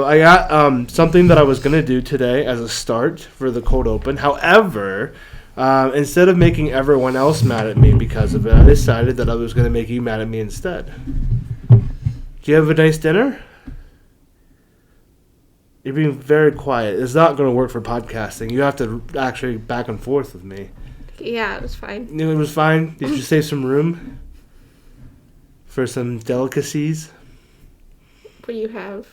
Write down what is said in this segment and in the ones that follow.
I got something that I was going to do today as a start for the cold open. However, instead of making everyone else mad at me because of it, I decided that I was going to make you mad at me instead. Do you have a nice dinner? You're being very quiet. It's not going to work for podcasting. You have to actually back and forth with me. Yeah, it was fine. It was fine? Did you save some room for some delicacies? What do you have?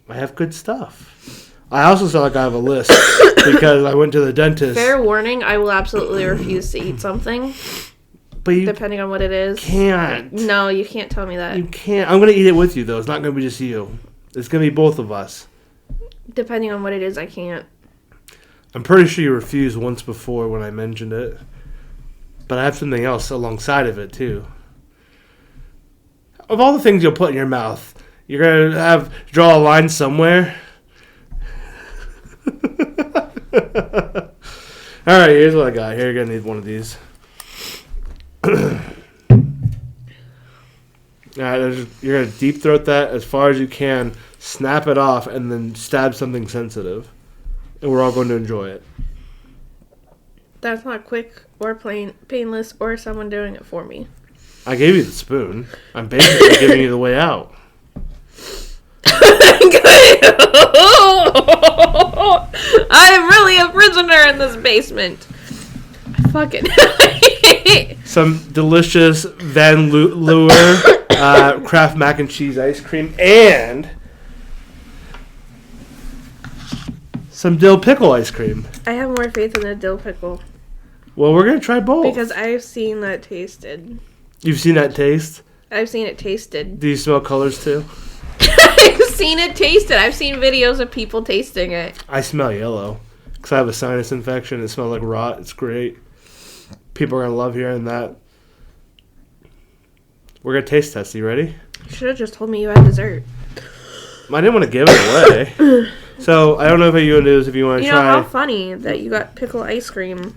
I have good stuff. I also sound like I have a list because I went to the dentist. Fair warning, I will absolutely refuse to eat something. But you depending on what it is. Can't. No, you can't tell me that. You can't. I'm going to eat it with you, though. It's not going to be just you. It's going to be both of us. Depending on what it is, I can't. I'm pretty sure you refused once before when I mentioned it. But I have something else alongside of it, too. Of all the things you'll put in your mouth, you're going to draw a line somewhere. Alright, here's what I got. Here, you're going to need one of these. Alright, you're going to deep throat that as far as you can, snap it off, and then stab something sensitive. And we're all going to enjoy it. That's not quick or painless or someone doing it for me. I gave you the spoon. I'm basically giving you the way out. I'm really a prisoner in this basement. I fucking some delicious Van Leeuwen Kraft mac and cheese ice cream and some dill pickle ice cream. I have more faith in the dill pickle. Well, we're going to try both. Because I've seen that tasted. You've seen that taste? I've seen it tasted. Do you smell colors too? I've seen it tasted. I've seen videos of people tasting it. I smell yellow because I have a sinus infection. It smells like rot. It's great. People are going to love hearing that. We're going to taste test. You ready? You should have just told me you had dessert. I didn't want to give it away. So, I don't know if you want to do this if you want to try. You know, how funny that you got pickle ice cream.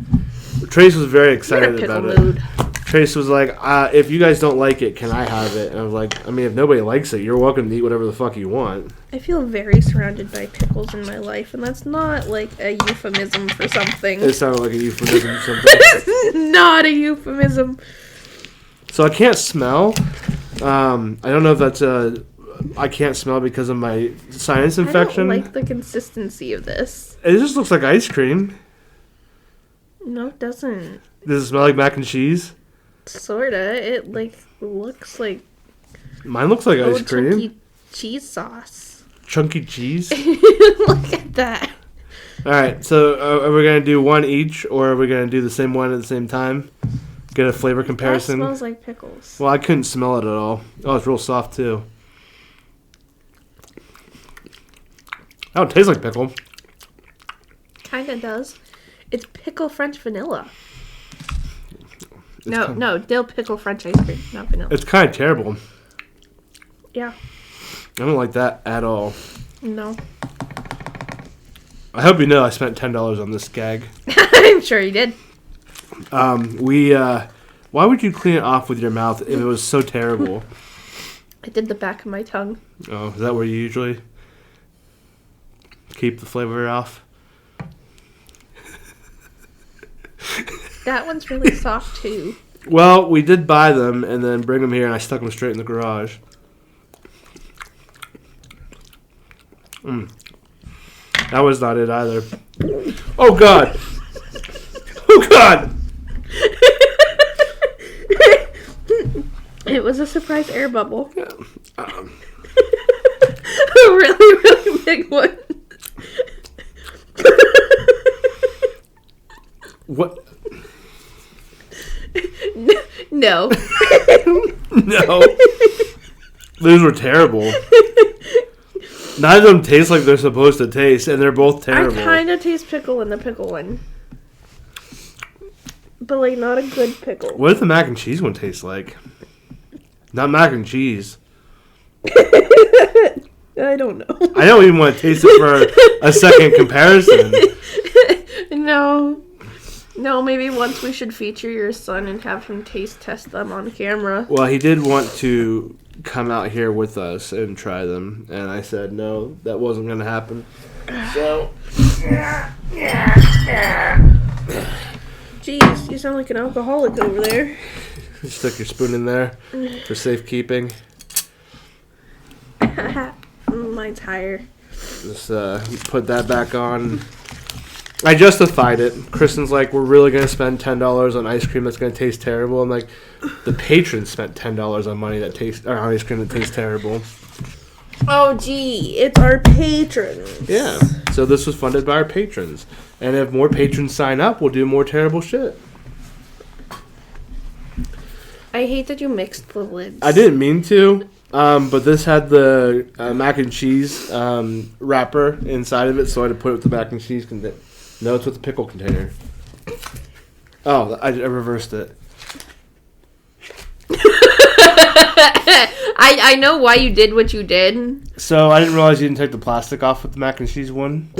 Trace was very excited You're in a about pickle mood. it. Trace was like, if you guys don't like it, can I have it? And I was like, I mean, if nobody likes it, you're welcome to eat whatever the fuck you want. I feel very surrounded by pickles in my life, and that's not like a euphemism for something. It sounded like a euphemism or something. It's not a euphemism. So I can't smell. I don't know if that's I can't smell because of my sinus infection. I don't like the consistency of this. It just looks like ice cream. No, it doesn't. Does it smell like mac and cheese? Sorta. It looks like. Mine looks like ice cream. Chunky cheese sauce. Chunky cheese. Look at that. All right. So are we gonna do one each, or are we gonna do the same one at the same time? Get a flavor comparison. That smells like pickles. Well, I couldn't smell it at all. Oh, it's real soft too. Oh, it tastes like pickle. Kinda does. It's pickle French vanilla. No, dill pickle French ice cream, not vanilla. It's kind of terrible. Yeah. I don't like that at all. No. I hope you know I spent $10 on this gag. I'm sure you did. Why would you clean it off with your mouth if it was so terrible? I did the back of my tongue. Oh, is that where you usually keep the flavor off? That one's really soft too. Well, we did buy them and then bring them here, and I stuck them straight in the garage. That was not it either. Oh, God. Oh, God. It was a surprise air bubble. Yeah. A really, really big one. What? No. No. Those were terrible. Neither of them taste like they're supposed to taste, and they're both terrible. I kind of taste pickle in the pickle one. But, like, not a good pickle. What does the mac and cheese one taste like? Not mac and cheese. I don't know. I don't even want to taste it for a second comparison. No, maybe once we should feature your son and have him taste test them on camera. Well, he did want to come out here with us and try them. And I said, no, that wasn't going to happen. So, Jeez, you sound like an alcoholic over there. stick your spoon in there for safekeeping. Mine's higher. Just put that back on. I justified it. Kristen's like, we're really going to spend $10 on ice cream that's going to taste terrible. I'm like, the patrons spent $10 on on ice cream that tastes terrible. Oh, gee, it's our patrons. Yeah. So this was funded by our patrons. And if more patrons sign up, we'll do more terrible shit. I hate that you mixed the lids. I didn't mean to, but this had the mac and cheese wrapper inside of it, so I had to put it with the mac and cheese container. No, it's with the pickle container. Oh, I reversed it. I know why you did what you did. So I didn't realize you didn't take the plastic off with the mac and cheese one.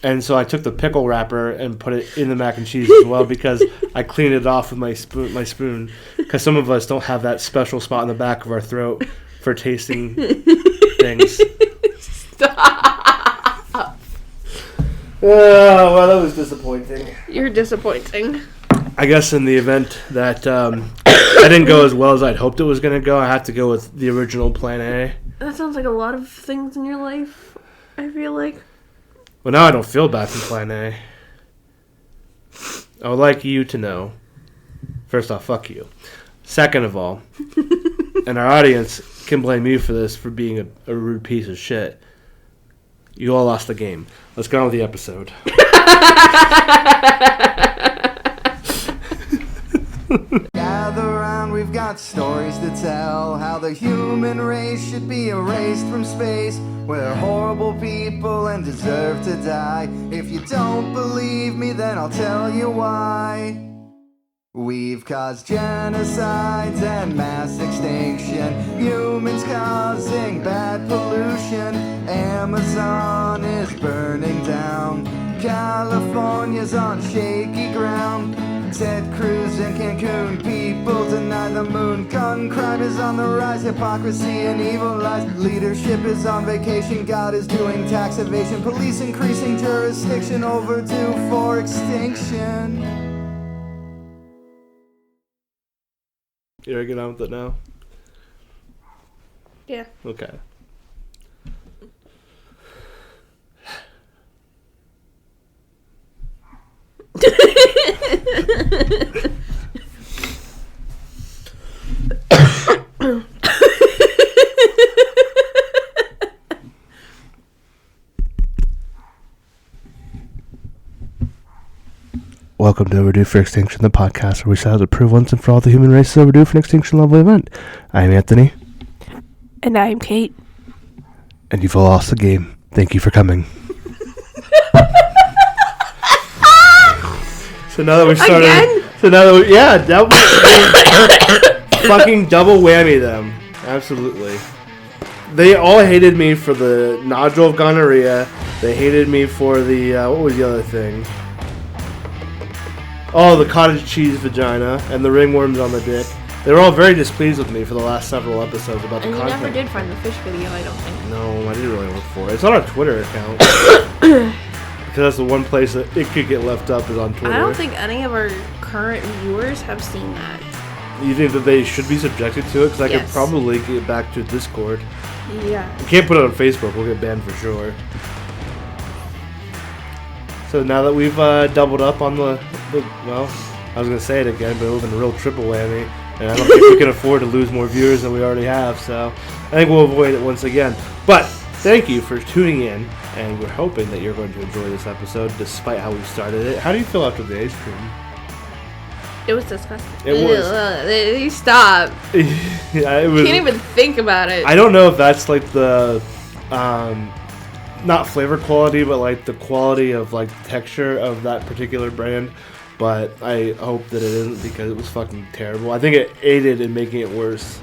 And so I took the pickle wrapper and put it in the mac and cheese as well because I cleaned it off with my spoon. Because some of us don't have that special spot in the back of our throat for tasting things. Stop. Oh, well, that was disappointing. You're disappointing. I guess in the event that that didn't go as well as I'd hoped it was going to go, I have to go with the original plan A. That sounds like a lot of things in your life, I feel like. Well, now I don't feel bad for plan A. I would like you to know, first off, fuck you. Second of all, and our audience can blame you for this, for being a rude piece of shit. You all lost the game. Let's go on with the episode. Gather round, we've got stories to tell. How the human race should be erased from space. We're horrible people and deserve to die. If you don't believe me, then I'll tell you why. We've caused genocides and mass extinction. Humans causing bad pollution. Amazon is burning down. California's on shaky ground. Ted Cruz in Cancun, people deny the moon. Gun crime is on the rise, hypocrisy and evil lies. Leadership is on vacation, God is doing tax evasion. Police increasing jurisdiction, overdue for extinction. You ready to get on with it now? Yeah. Okay. Welcome to Overdue for Extinction, the podcast where we set out to prove once and for all the human race is overdue for an extinction level event. I'm Anthony. And I'm Kate. And you've all lost the game. Thank you for coming. So now that we've started... Again? So now that we... Yeah, fucking double whammy them. Absolutely. They all hated me for the nodule of gonorrhea. They hated me for the... what was the other thing? Oh, the cottage cheese vagina and the ringworms on the dick. They were all very displeased with me for the last several episodes about the And you content. never did find the fish video, I don't think. No, I didn't really look for it. It's on our Twitter account. Because that's the one place that it could get left up is on Twitter. I don't think any of our current viewers have seen that. You think that they should be subjected to it? Because I could Yes. probably get back to Discord. Yeah. We can't put it on Facebook. We'll get banned for sure. So now that we've doubled up on the... Well, I was going to say it again, but it would have been a real triple whammy. And I don't think we can afford to lose more viewers than we already have. So I think we'll avoid it once again. But thank you for tuning in. And we're hoping that you're going to enjoy this episode despite how we started it. How do you feel after the ice cream? It was disgusting. It was. You stop. Yeah, it was. Can't even think about it. I don't know if that's like the, not flavor quality, but like the quality of like texture of that particular brand. But I hope that it isn't because it was fucking terrible. I think it aided in making it worse.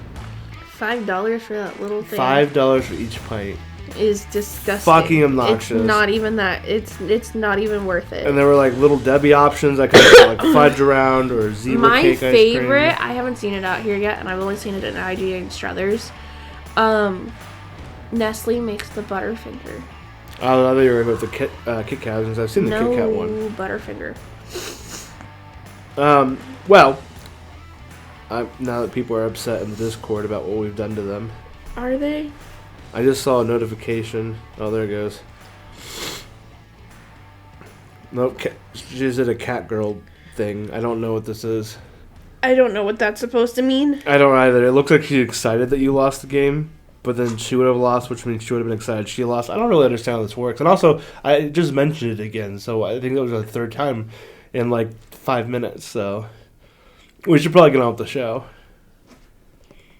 $5 for that little thing. $5 for each pint. is disgusting. Fucking obnoxious. It's not even that. It's not even worth it. And there were like little Debbie options I could like fudge around or zebra My cake favorite, ice cream. I haven't seen it out here yet, and I've only seen it in IGA and Struthers. Nestle makes the Butterfinger. Oh, I thought you were with the Kit Kats. I've seen the Kit Kat one. No Butterfinger. Well, now that people are upset in the Discord about what we've done to them. Are they? I just saw a notification. Oh, there it goes. Nope, she just did a cat girl thing. I don't know what this is. I don't know what that's supposed to mean. I don't either. It looks like she's excited that you lost the game, but then she would have lost, which means she would have been excited she lost. I don't really understand how this works. And also, I just mentioned it again, so I think that was the third time in like 5 minutes, so we should probably get on with the show.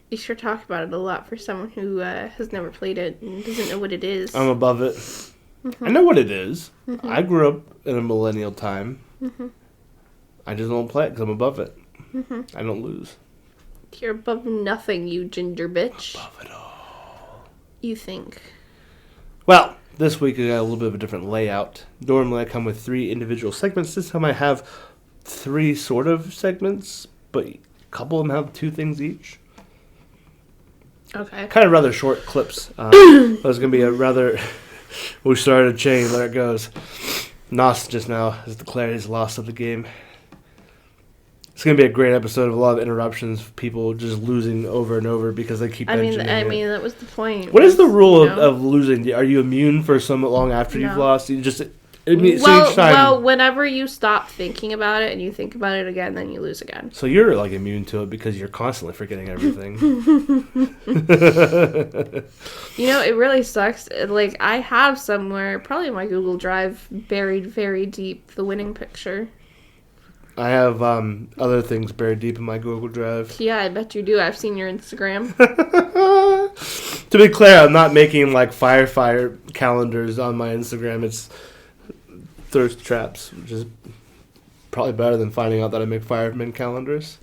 You sure talk about it a lot for someone who has never played it and doesn't know what it is. I'm above it. Mm-hmm. I know what it is. Mm-hmm. I grew up in a millennial time. Mm-hmm. I just don't play it because I'm above it. Mm-hmm. I don't lose. You're above nothing, you ginger bitch. Above it all. You think. Well, this week I got a little bit of a different layout. Normally I come with 3 individual segments. This time I have 3 sort of segments, but a couple of them have 2 things each. Okay. Kind of rather short clips. That was going to be a rather... We started a chain. There it goes. Nos just now has declared his loss of the game. It's going to be a great episode of a lot of interruptions. People just losing over and over because they keep mentioning it. I mean, that was the point. What is the rule of losing? Are you immune for so long after you've lost? You just... Well, whenever you stop thinking about it and you think about it again, then you lose again. So you're like immune to it because you're constantly forgetting everything. It really sucks. Like, I have somewhere, probably in my Google Drive, buried very deep, the winning picture. I have other things buried deep in my Google Drive. Yeah, I bet you do. I've seen your Instagram. To be clear, I'm not making like firefighter calendars on my Instagram. It's thirst traps, which is probably better than finding out that I make fireman calendars.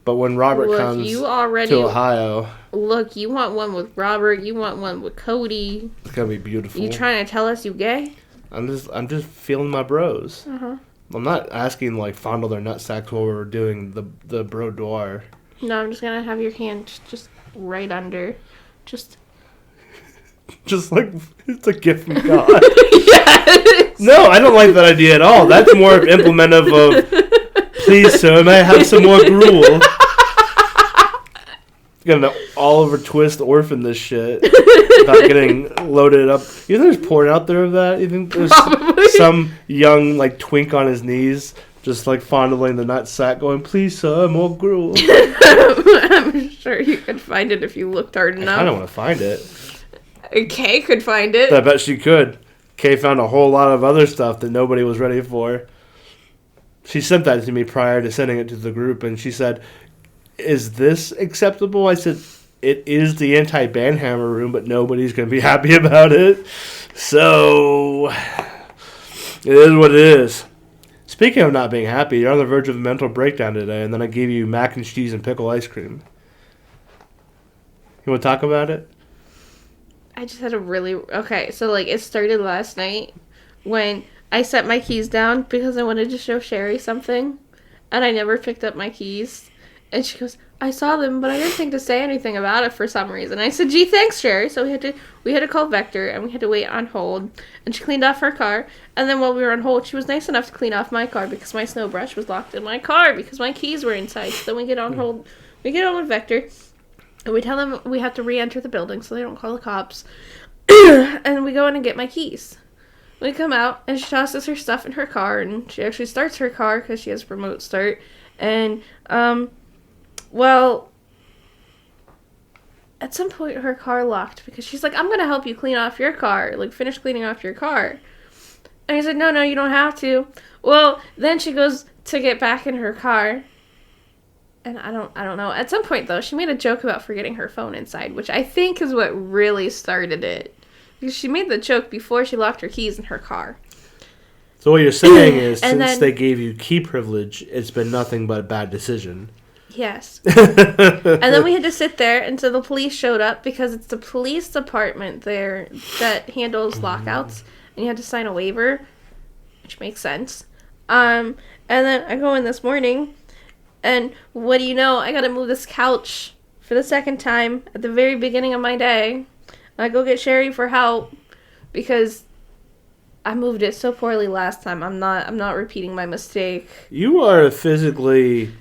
But when Robert comes to Ohio... Look, you want one with Robert, you want one with Cody. It's going to be beautiful. You trying to tell us you gay? I'm just feeling my bros. Uh-huh. I'm not asking like fondle their nutsacks while we're doing the boudoir. No, I'm just going to have your hand just right under. Just like it's a gift from God. Yes. No, I don't like that idea at all. That's more implementive of, please, sir, may I have some more gruel? Gonna Oliver Twist orphan this shit without getting loaded up. You think there's porn out there of that? You think there's some young like twink on his knees just like fondling the nutsack going, please, sir, more gruel? I'm sure you could find it if you looked hard enough. I don't want to find it. Kay could find it. I bet she could. Kay found a whole lot of other stuff that nobody was ready for. She sent that to me prior to sending it to the group, and she said, is this acceptable? I said, it is the anti-banhammer room, but nobody's going to be happy about it. So, it is what it is. Speaking of not being happy, you're on the verge of a mental breakdown today, and then I gave you mac and cheese and pickle ice cream. You want to talk about it? I just had a really... Okay, so, like, it started last night when I set my keys down because I wanted to show Sherry something, and I never picked up my keys. And she goes, I saw them, but I didn't think to say anything about it for some reason. I said, gee, thanks, Sherry. So we had to call Vector, and we had to wait on hold. And she cleaned off her car. And then while we were on hold, she was nice enough to clean off my car because my snow brush was locked in my car because my keys were inside. So then we get on hold. We get on with Vector, and we tell them we have to re-enter the building so they don't call the cops. And we go in and get my keys. We come out, and she tosses her stuff in her car, and she actually starts her car because she has remote start. And, well, at some point her car locked because she's like, I'm going to help you clean off your car. Like, finish cleaning off your car. And I said, no, you don't have to. Well, then she goes to get back in her car. And I don't know. At some point, though, she made a joke about forgetting her phone inside, which I think is what really started it. Because she made the joke before she locked her keys in her car. So what you're saying is, since they gave you key privilege, it's been nothing but a bad decision. Yes. And then we had to sit there until the police showed up because it's the police department there that handles lockouts, and you had to sign a waiver, which makes sense. And then I go in this morning, and what do you know? I gotta move this couch for the second time at the very beginning of my day. I go get Sherry for help because I moved it so poorly last time. I'm not repeating my mistake. You are physically...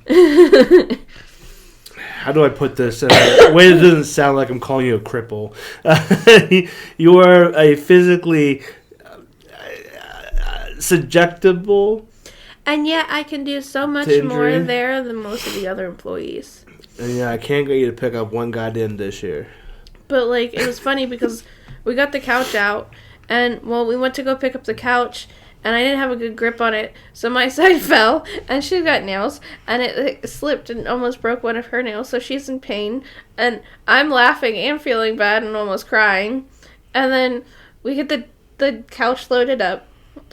How do I put this in a way that doesn't sound like I'm calling you a cripple? You are a physically subjectable... And yet I can do so much more there than most of the other employees. And yeah, I can't get you to pick up one goddamn dish here. But, like, it was funny because we got the couch out, and, well, we went to go pick up the couch, and I didn't have a good grip on it, so my side fell, and she got nails, and it slipped and almost broke one of her nails, so she's in pain, and I'm laughing and feeling bad and almost crying, and then we get the couch loaded up,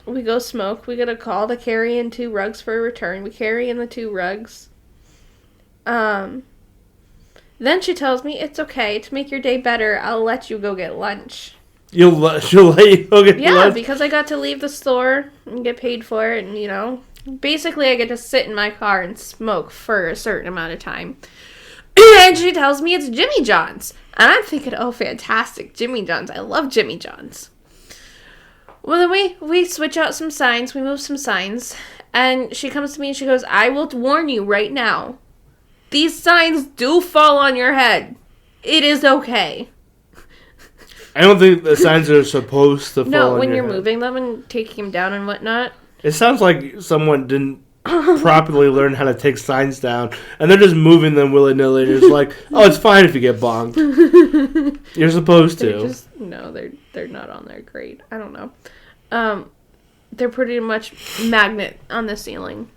we go smoke, we get a call to carry in 2 rugs for a return, we carry in the 2 rugs, then she tells me, it's okay, to make your day better, I'll let you go get lunch. She'll let you go get lunch? Yeah, because I got to leave the store and get paid for it, and, you know, basically I get to sit in my car and smoke for a certain amount of time. And she tells me it's Jimmy John's. And I'm thinking, oh, fantastic, Jimmy John's. I love Jimmy John's. Well, then we switch out some signs, we move some signs, and she comes to me and she goes, I will warn you right now. These signs do fall on your head. It is okay. I don't think the signs are supposed to fall on your head. No, when you're moving them and taking them down and whatnot. It sounds like someone didn't properly learn how to take signs down, and they're just moving them willy-nilly, and it's like, oh, it's fine if you get bonked. You're supposed to. They're not on there great. I don't know. They're pretty much magnet on the ceiling,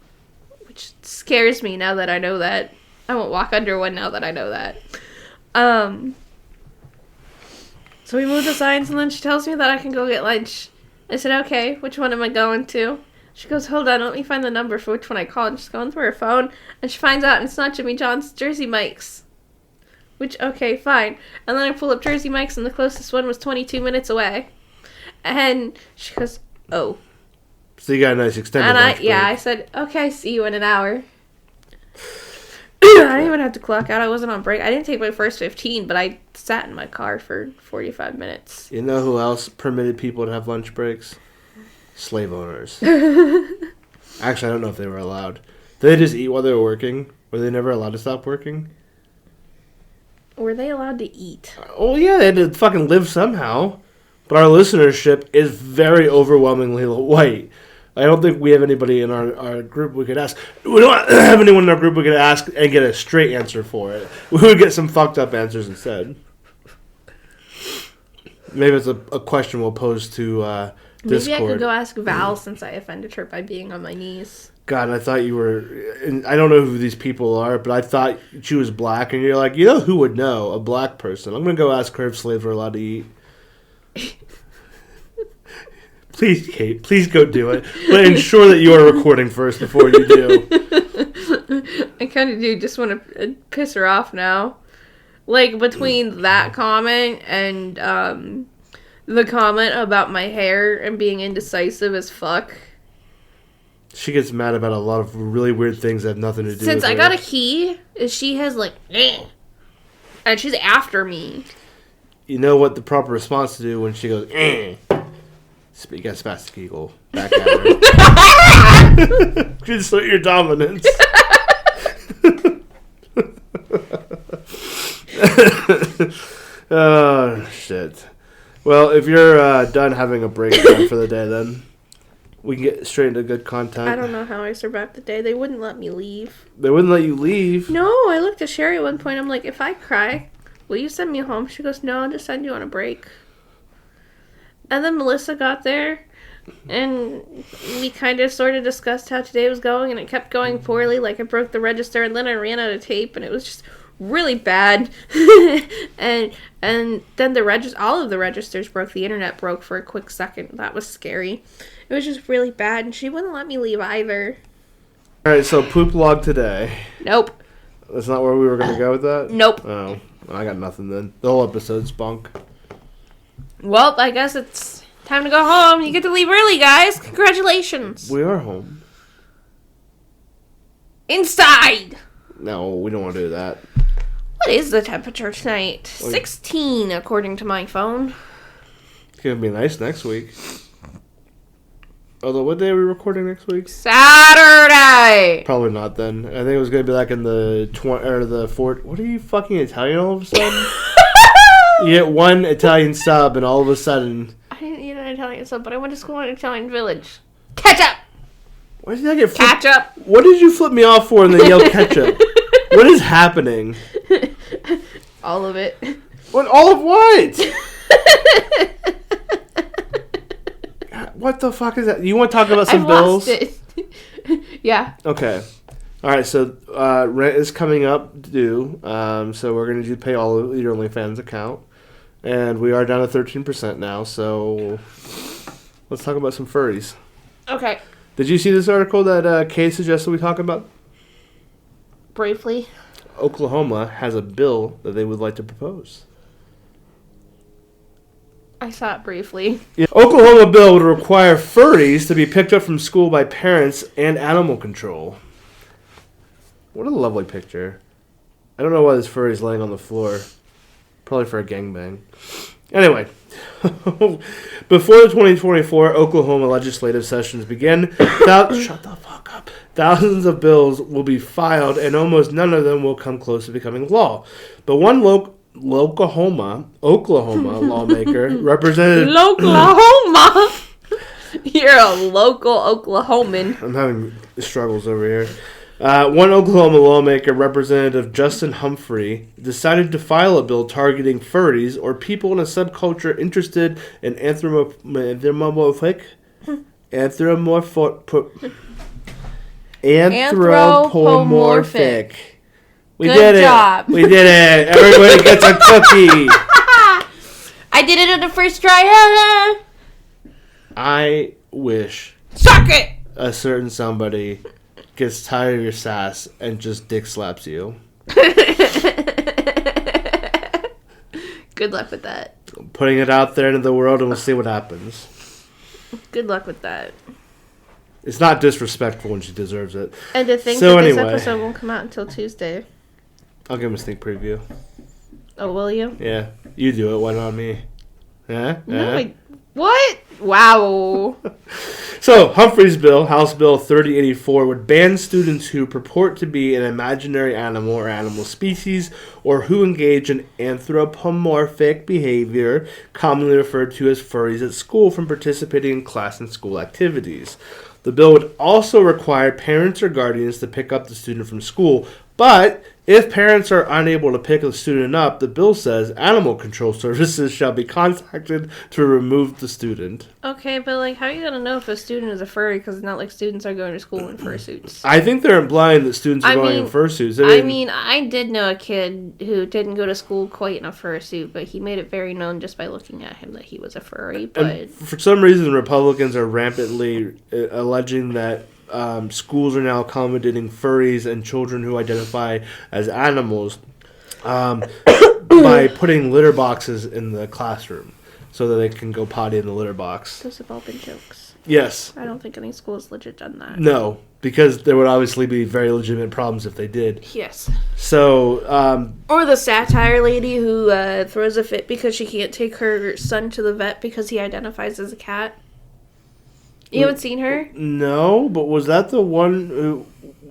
which scares me now that I know that. I won't walk under one now that I know that. So we move the signs, and then she tells me that I can go get lunch. I said, okay, which one am I going to? She goes, hold on, let me find the number for which one I called. And she's going through her phone, and she finds out, and it's not Jimmy John's, it's Jersey Mike's. Which, okay, fine. And then I pull up Jersey Mike's, and the closest one was 22 minutes away. And she goes, oh. So you got a nice extended lunch break. I said, okay, see you in an hour. I didn't even have to clock out. I wasn't on break. I didn't take my first 15, but I sat in my car for 45 minutes. You know who else permitted people to have lunch breaks? Slave owners. Actually, I don't know if they were allowed. Did they just eat while they were working? Were they never allowed to stop working? Were they allowed to eat? Oh, yeah, they had to fucking live somehow. But our listenership is very overwhelmingly white. I don't think we have anybody in our group we could ask. We don't have anyone in our group we could ask and get a straight answer for it. We would get some fucked up answers instead. Maybe it's a question we'll pose to Discord. Maybe I could go ask Val since I offended her by being on my knees. God, I thought you were... And I don't know who these people are, but I thought she was black. And you're like, you know who would know? A black person. I'm going to go ask her if slaves are allowed to eat. Please, Kate, please go do it. But ensure that you are recording first before you do. I kind of do just want to piss her off now. Like, between that comment and the comment about my hair and being indecisive as fuck. She gets mad about a lot of really weird things that have nothing to do with her. Since I got a key, she has like, and she's after me. You know what the proper response to do when she goes, you got spastic eagle back at her. Just your dominance. Oh, shit. Well, if you're done having a breakdown for the day, then we can get straight into good content. I don't know how I survived the day. They wouldn't let me leave. They wouldn't let you leave? No, I looked at Sherry at one point. I'm like, if I cry, will you send me home? She goes, no, I'll just send you on a break. And then Melissa got there, and we kind of sort of discussed how today was going, and it kept going poorly. Like, I broke the register, and then I ran out of tape, and it was just really bad. and then all of the registers broke. The internet broke for a quick second. That was scary. It was just really bad, and she wouldn't let me leave either. All right, so poop log today. Nope. That's not where we were going to go with that? Nope. Oh, I got nothing then. The whole episode's bunk. Well, I guess it's time to go home. You get to leave early, guys. Congratulations. We are home. Inside. No, we don't want to do that. What is the temperature tonight? 16, according to my phone. It's going to be nice next week. Although, what day are we recording next week? Saturday. Probably not then. I think it was going to be like in the 20 or the 4. What are you fucking Italian all of a sudden? You get one Italian sub and all of a sudden... I didn't eat an Italian sub, but I went to school in an Italian village. Ketchup. Why did I get flipped? Ketchup. What did you flip me off for and then yell ketchup? What is happening? All of it. What? All of what? What the fuck is that? You want to talk about some bills? Lost it. Yeah. Okay. All right. So rent is coming up due. So we're gonna pay all of your OnlyFans account, and we are down to 13% now. So let's talk about some furries. Okay. Did you see this article that Kay suggested we talk about? Briefly. Oklahoma has a bill that they would like to propose. I saw it briefly. Yeah. Oklahoma bill would require furries to be picked up from school by parents and animal control. What a lovely picture. I don't know why this furry is laying on the floor. Probably for a gangbang. Anyway, before the 2024 Oklahoma legislative sessions begin, shut the fuck up. Thousands of bills will be filed, and almost none of them will come close to becoming law. But one Oklahoma lawmaker represented... Oklahoma? You're a local Oklahoman. I'm having struggles over here. One Oklahoma lawmaker, Representative Justin Humphrey, decided to file a bill targeting furries or people in a subculture interested in anthropomorphic. We Good did job. it. We did it. Everybody gets a cookie. I did it on the first try. I wish Suck it. a certain somebody gets tired of your sass and just dick slaps you. Good luck with that. Putting it out there into the world and we'll see what happens. Good luck with that. It's not disrespectful when she deserves it. And to think So that this anyway. episode won't come out until Tuesday. I'll give him a sneak preview. Oh, will you? Yeah, you do it. Why not me? Huh? No, what? Wow. So, Humphrey's bill, House Bill 3084, would ban students who purport to be an imaginary animal or animal species or who engage in anthropomorphic behavior, commonly referred to as furries, at school from participating in class and school activities. The bill would also require parents or guardians to pick up the student from school, but if parents are unable to pick the student up, the bill says animal control services shall be contacted to remove the student. Okay, but like, how are you gonna know if a student is a furry? Because it's not like students are going to school in fursuits. I think they're implying that students are going in fursuits. I did know a kid who didn't go to school quite in a fursuit, but he made it very known just by looking at him that he was a furry. But and for some reason, Republicans are rampantly alleging that schools are now accommodating furries and children who identify as animals by putting litter boxes in the classroom so that they can go potty in the litter box. those have all been jokes. Yes. I don't think any school has legit done that. No, because there would obviously be very legitimate problems if they did. Yes. So, Or the satire lady who throws a fit because she can't take her son to the vet because he identifies as a cat. You haven't seen her? No, but was that the one who...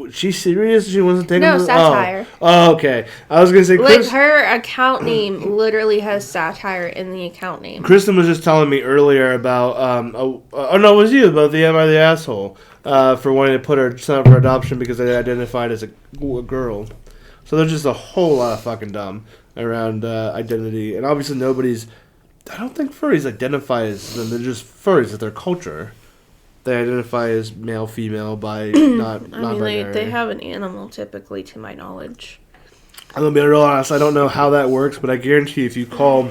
She's serious? She wasn't taking... No, satire. Oh, okay. I was going to say... Like, her account name literally has satire in the account name. Kristen was just telling me earlier about... no, it was you, about the Am I the Asshole, for wanting to put her son up for adoption because they identified as a girl. So there's just a whole lot of fucking dumb around identity. And obviously nobody's... I don't think furries identify as them. They're just furries. It's their culture. They identify as male, female, by not binary. They have an animal typically, to my knowledge. I'm gonna be real honest. I don't know how that works, but I guarantee if you call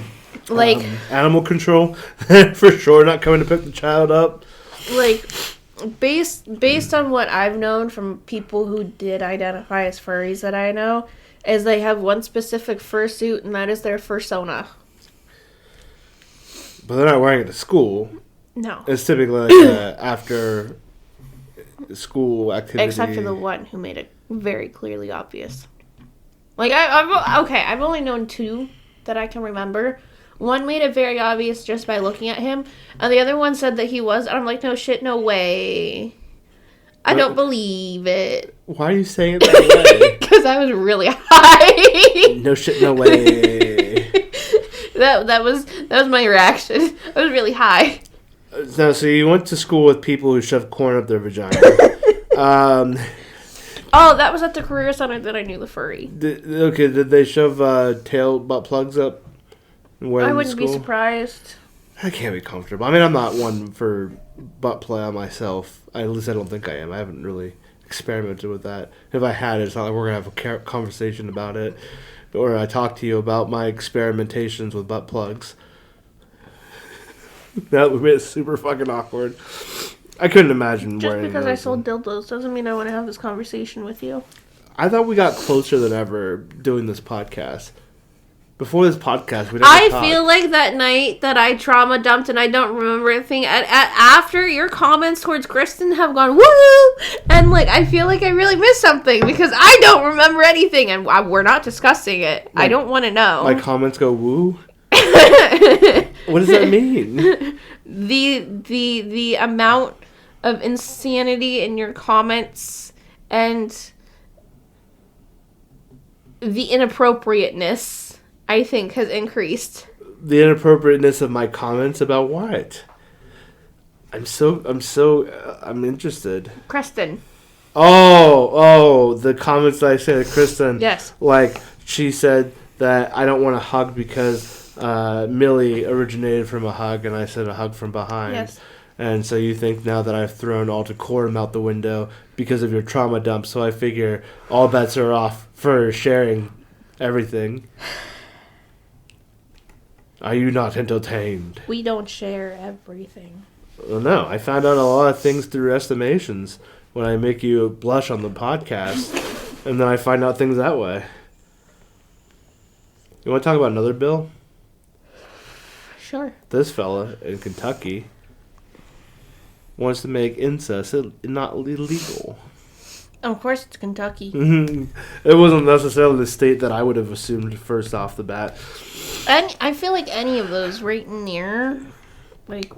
Like animal control, they're for sure not coming to pick the child up. Like based on what I've known from people who did identify as furries that I know, is they have one specific fursuit, and that is their fursona. But they're not wearing it to school. No. It's typically like after school activity. Except for the one who made it very clearly obvious. Like, I've only known 2 that I can remember. One made it very obvious just by looking at him, and the other one said that he was, and I'm like, no shit, no way. I don't believe it. Why are you saying it that way? Because I was really high. No shit, no way. that was my reaction. I was really high. No, so you went to school with people who shoved corn up their vagina. Oh, that was at the career center that I knew the furry. Did they shove tail butt plugs up? I wouldn't be surprised. I can't be comfortable. I mean, I'm not one for butt play on myself. At least I don't think I am. I haven't really experimented with that. If I had, it's not like we're going to have a conversation about it. Or I talk to you about my experimentations with butt plugs. That would be super fucking awkward. I couldn't imagine Just wearing because I those. sold dildos doesn't mean I want to have this conversation with you. I thought we got closer than ever doing this podcast. Before this podcast, we never I talked. feel like that night that I trauma dumped and I don't remember anything. After your comments towards Kristen have gone woo, and like I feel like I really missed something because I don't remember anything, and we're not discussing it. I don't want to know. My comments go woo. What does that mean? The amount of insanity in your comments and the inappropriateness, I think, has increased. The inappropriateness of my comments about what? I'm interested. Kristen. Oh, the comments that I said to Kristen. Yes. Like, she said that I don't want a hug because Millie originated from a hug, and I said a hug from behind. Yes. And so you think now that I've thrown all decorum out the window because of your trauma dump, so I figure all bets are off for sharing everything. Are you not entertained? We don't share everything. Well, no, I found out a lot of things through estimations when I make you blush on the podcast, and then I find out things that way. You want to talk about another bill? Sure. This fella in Kentucky wants to make incest not illegal. Of course it's Kentucky. It wasn't necessarily the state that I would have assumed first off the bat. And I feel like any of those right near, like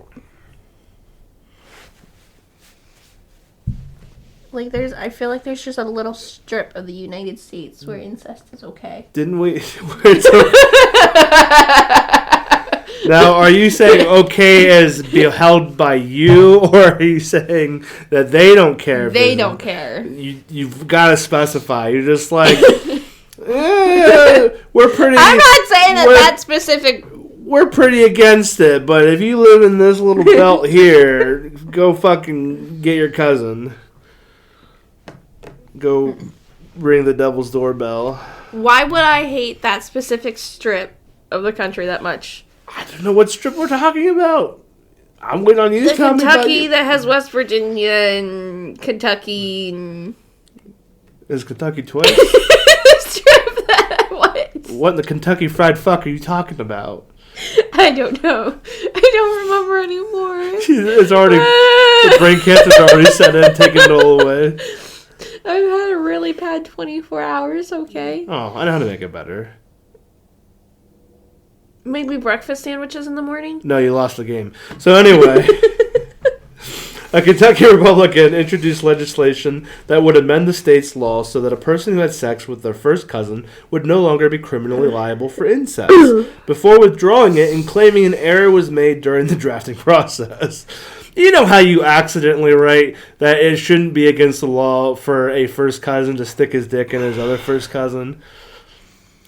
I feel like there's just a little strip of the United States where incest is okay. Didn't we? Now, are you saying okay as beheld by you, or are you saying that they don't care? They don't care. You've got to specify. You're just like, we're pretty... I'm not saying that specific... We're pretty against it, but if you live in this little belt here, go fucking get your cousin. Go ring the devil's doorbell. Why would I hate that specific strip of the country that much? I don't know what strip we're talking about. I'm waiting on you to tell me about Kentucky that has West Virginia and Kentucky and... Is Kentucky twice? strip that... What? What in the Kentucky Fried Fuck are you talking about? I don't know. I don't remember anymore. It's already... the brain cancer's already set in, taking it all away. I've had a really bad 24 hours, okay? Oh, I know how to make it better. Maybe breakfast sandwiches in the morning? No, you lost the game. So anyway, a Kentucky Republican introduced legislation that would amend the state's law so that a person who had sex with their first cousin would no longer be criminally liable for incest, before withdrawing it and claiming an error was made during the drafting process. You know how you accidentally write that it shouldn't be against the law for a first cousin to stick his dick in his other first cousin?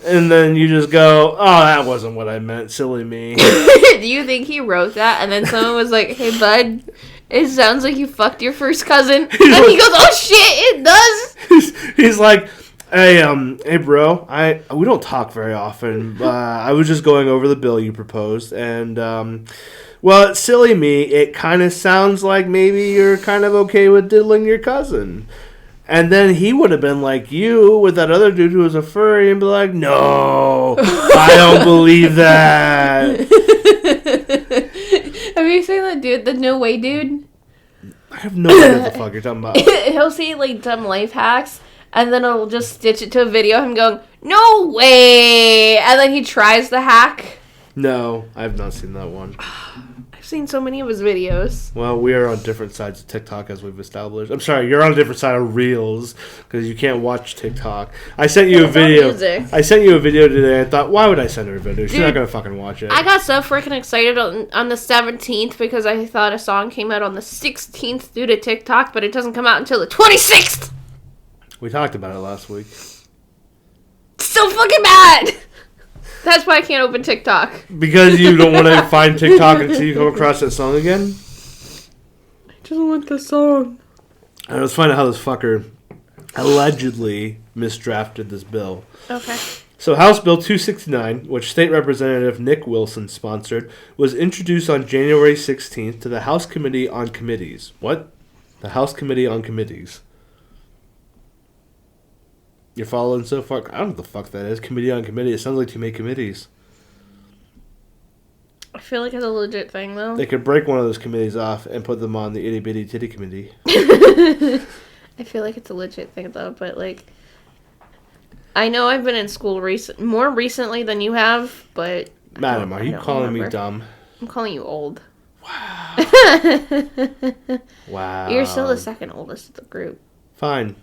And then you just go, oh, that wasn't what I meant. Silly me. Do you think he wrote that and then someone was like, hey, bud, it sounds like you fucked your first cousin? And he goes, oh, shit, it does. He's like, hey, bro, we don't talk very often. I was just going over the bill you proposed, and Well, silly me, it kind of sounds like maybe you're kind of okay with diddling your cousin. And then he would have been like you with that other dude who was a furry and be like, no, I don't believe that. Have you seen that dude, the No Way dude? I have no idea what the fuck you're talking about. He'll see, like, dumb life hacks, and then he'll just stitch it to a video of him going, no way! And then he tries the hack. No, I have not seen that one. I've seen so many of his videos. Well, we are on different sides of TikTok, as we've established. I'm sorry, you're on a different side of Reels because you can't watch TikTok. I sent you a video. I sent you a video today. I thought, why would I send her a video? She's not gonna fucking watch it. I got so freaking excited on the 17th because I thought a song came out on the 16th due to TikTok, but it doesn't come out until the 26th. We talked about it last week. So fucking bad. That's why I can't open TikTok. Because you don't want to find TikTok until you come across that song again? I just want the song. And let's find out how this fucker allegedly misdrafted this bill. Okay. So House Bill 269, which State Representative Nick Wilson sponsored, was introduced on January 16th to the House Committee on Committees. What? The House Committee on Committees. You're following so far? I don't know what the fuck that is. Committee on Committee. It sounds like too many committees. I feel like it's a legit thing, though. They could break one of those committees off and put them on the itty bitty titty committee. I feel like it's a legit thing, though, but, like, I know I've been in school more recently than you have, but... Madam, are you calling me dumb? I'm calling you old. Wow. Wow. You're still the second oldest of the group. Fine.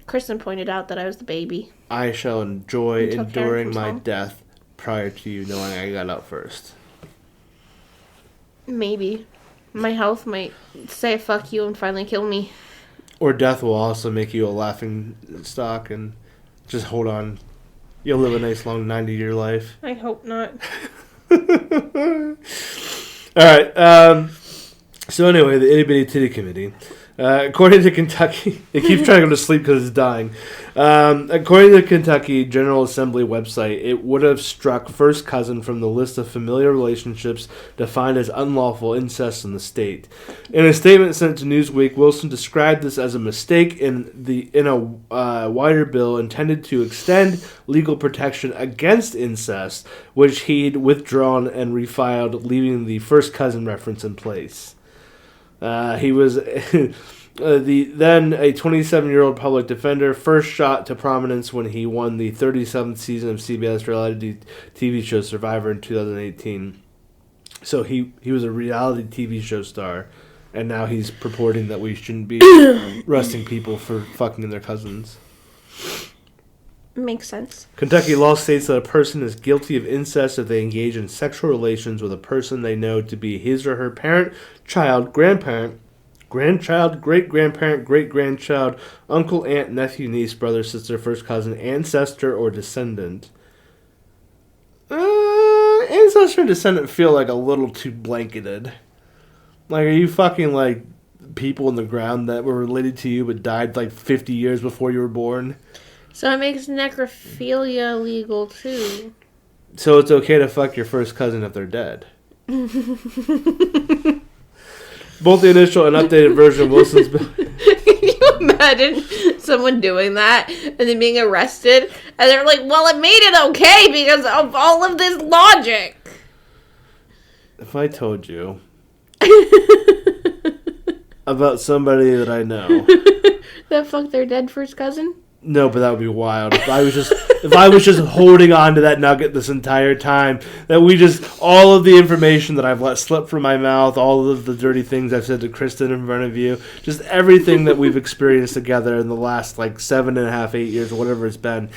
Kristen pointed out that I was the baby. I shall enjoy Until enduring Karen my comes home. death prior to you knowing I got out first. Maybe. My health might say fuck you and finally kill me. Or death will also make you a laughing stock and just hold on. You'll live a nice long 90-year life. I hope not. Alright, so anyway, the Itty Bitty Titty Committee. According to Kentucky, it keeps trying to go to sleep because it's dying. According to the Kentucky General Assembly website, it would have struck first cousin from the list of familiar relationships defined as unlawful incest in the state. In a statement sent to Newsweek, Wilson described this as a mistake in a wider bill intended to extend legal protection against incest, which he'd withdrawn and refiled, leaving the first cousin reference in place. He was then a 27-year-old public defender, first shot to prominence when he won the 37th season of CBS reality TV show Survivor in 2018. So he was a reality TV show star, and now he's purporting that we shouldn't be arresting people for fucking their cousins. Makes sense. Kentucky law states that a person is guilty of incest if they engage in sexual relations with a person they know to be his or her parent, child, grandparent, grandchild, great-grandparent, great-grandchild, uncle, aunt, nephew, niece, brother, sister, first cousin, ancestor, or descendant. Ancestor and descendant feel like a little too blanketed. Like, are you fucking, like, people in the ground that were related to you but died, like, 50 years before you were born? So it makes necrophilia legal, too. So it's okay to fuck your first cousin if they're dead. Both the initial and updated version of Wilson's bill. Can you imagine someone doing that and then being arrested? And they're like, well, it made it okay because of all of this logic. If I told you about somebody that I know That fucked their dead first cousin? No, but that would be wild. If I was just holding on to that nugget this entire time, that all of the information that I've let slip from my mouth, all of the dirty things I've said to Kristen in front of you, just everything that we've experienced together in the last 7.5, 8 years, or whatever it's been,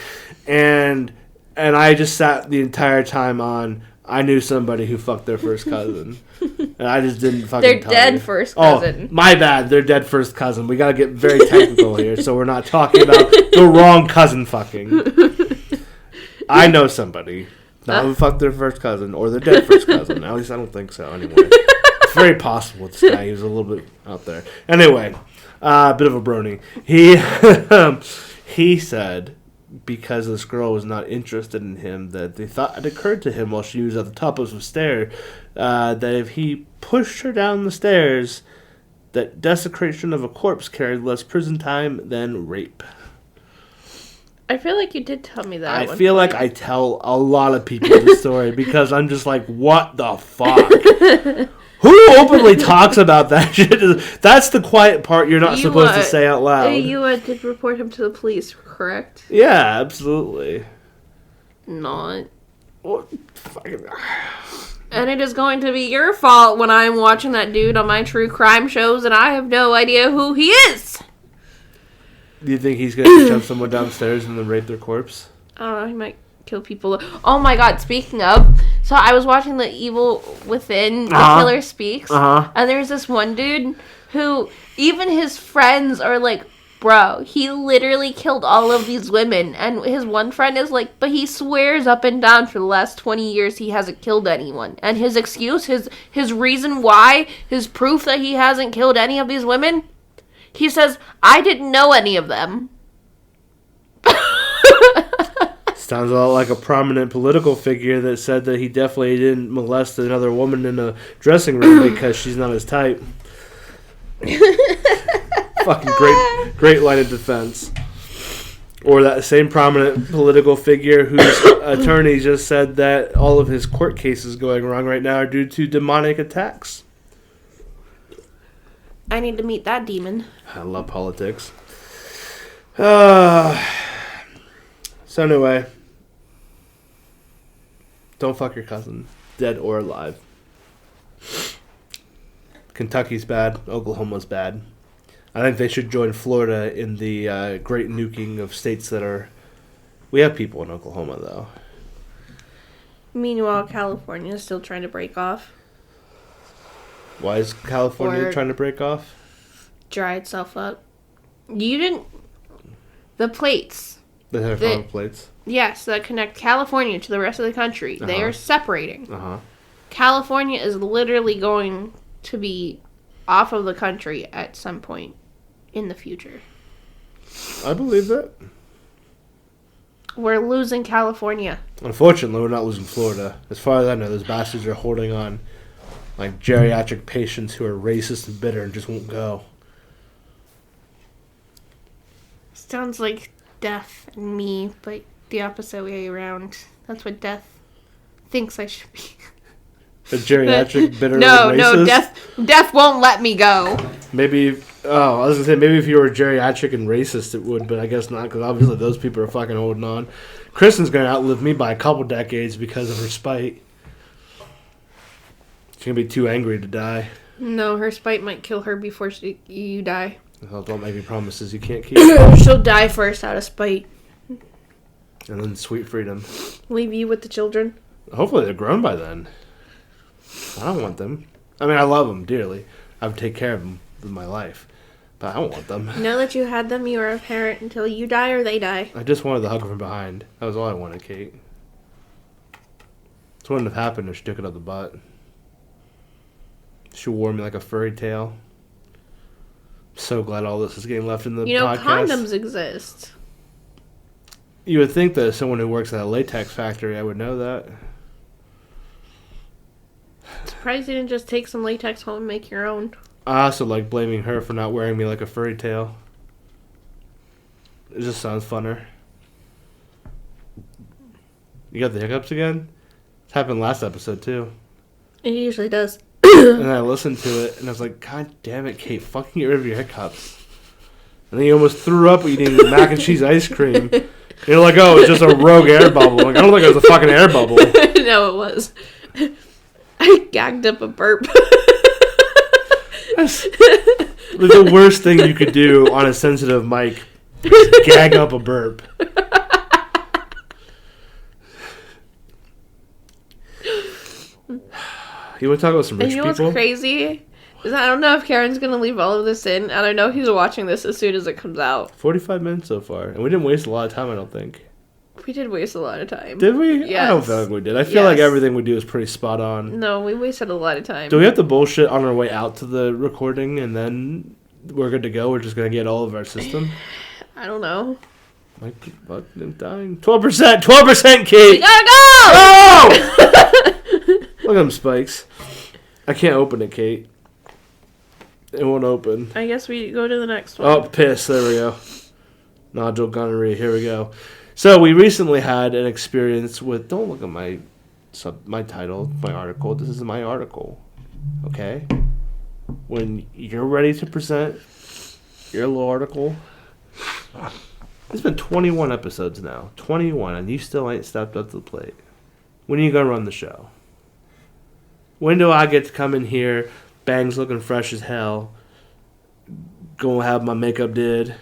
and I just sat the entire time on. I knew somebody who fucked their first cousin. And I just didn't fucking Their tell dead you. first cousin. Oh, my bad. Their dead first cousin. We gotta get very technical here, so we're not talking about the wrong cousin fucking. I know somebody. Not who fucked their first cousin, or their dead first cousin. At least I don't think so, anyway. It's very possible with this guy. He was a little bit out there. Anyway, bit of a brony. He said because this girl was not interested in him, that they thought it occurred to him while she was at the top of the stair, that if he pushed her down the stairs, that desecration of a corpse carried less prison time than rape. I feel like you did tell me that. I feel like I tell a lot of people this story because I'm just like, what the fuck? Who openly talks about that shit? That's the quiet part you're not supposed to say out loud. You did report him to the police, correct? Yeah, absolutely. Not. What? Fucking... And it is going to be your fault when I'm watching that dude on my true crime shows and I have no idea who he is. Do you think he's going to shove someone downstairs and then rape their corpse? I don't know, he might kill people. Oh my god, speaking of, so I was watching The Evil Within, The Killer Speaks, and there's this one dude who, even his friends are like, bro, he literally killed all of these women, and his one friend is like, but he swears up and down for the last 20 years he hasn't killed anyone, and his excuse, his reason why, his proof that he hasn't killed any of these women, he says, I didn't know any of them. Sounds a lot like a prominent political figure that said that he definitely didn't molest another woman in a dressing room because she's not his type. Fucking great line of defense. Or that same prominent political figure whose attorney just said that all of his court cases going wrong right now are due to demonic attacks. I need to meet that demon. I love politics. So anyway, don't fuck your cousin, dead or alive. Kentucky's bad. Oklahoma's bad. I think they should join Florida in the great nuking of states that are... We have people in Oklahoma, though. Meanwhile, California is still trying to break off. Why is California trying to break off? Dry itself up. You didn't... The plates. The tectonic plates? Yes, that connect California to the rest of the country. They are separating. California is literally going to be off of the country at some point in the future. I believe that. We're losing California. Unfortunately, we're not losing Florida. As far as I know, those bastards are holding on like geriatric patients who are racist and bitter and just won't go. Sounds like death and me, but the opposite way around. That's what death thinks I should be. A geriatric, bitter, no, racist? No, death won't let me go. Maybe, I was going to say, maybe if you were geriatric and racist it would, but I guess not, because obviously those people are fucking holding on. Kristen's going to outlive me by a couple decades because of her spite. She's going to be too angry to die. No, her spite might kill her before you die. Well, don't make me promises you can't keep. She'll die first out of spite. And then sweet freedom. Leave you with the children. Hopefully they're grown by then. I don't want them. I mean, I love them dearly. I would take care of them with my life. But I don't want them. Now that you had them, you are a parent until you die or they die. I just wanted to hug her from behind. That was all I wanted, Kate. This wouldn't have happened if she took it up the butt. She wore me like a furry tail. So glad all this is getting left in the podcast. Condoms exist. You would think that as someone who works at a latex factory, I would know that. Surprised you didn't just take some latex home and make your own. I also like blaming her for not wearing me like a furry tail. It just sounds funner. You got the hiccups again? It happened last episode, too. It usually does. And I listened to it, and I was like, God damn it, Kate, fucking get rid of your hiccups. And then you almost threw up eating mac and cheese ice cream. You're like, oh, it's just a rogue air bubble. Like, I don't think it was a fucking air bubble. No, it was. I gagged up a burp. That's the worst thing you could do on a sensitive mic. Gag up a burp. You want to talk about some rich people? You know what's crazy? Is I don't know if Karen's going to leave all of this in, and I know he's watching this as soon as it comes out. 45 minutes so far. And we didn't waste a lot of time, I don't think. We did waste a lot of time. Did we? Yes. I don't feel like we did. I feel like everything we do is pretty spot on. No, we wasted a lot of time. Do we have to bullshit on our way out to the recording and then we're good to go? We're just going to get all of our system? I don't know. Might be fucking dying. 12%! 12%, We Kate! gotta go! Oh! Look at them spikes. I can't open it, Kate. It won't open. I guess we go to the next one. Oh, piss. There we go. Nodule gonorrhea. Here we go. So we recently had an experience with... Don't look at my title, my article. This is my article. Okay? When you're ready to present your little article... It's been 21 episodes now. 21, and you still ain't stepped up to the plate. When are you going to run the show? When do I get to come in here, bangs looking fresh as hell, go have my makeup did,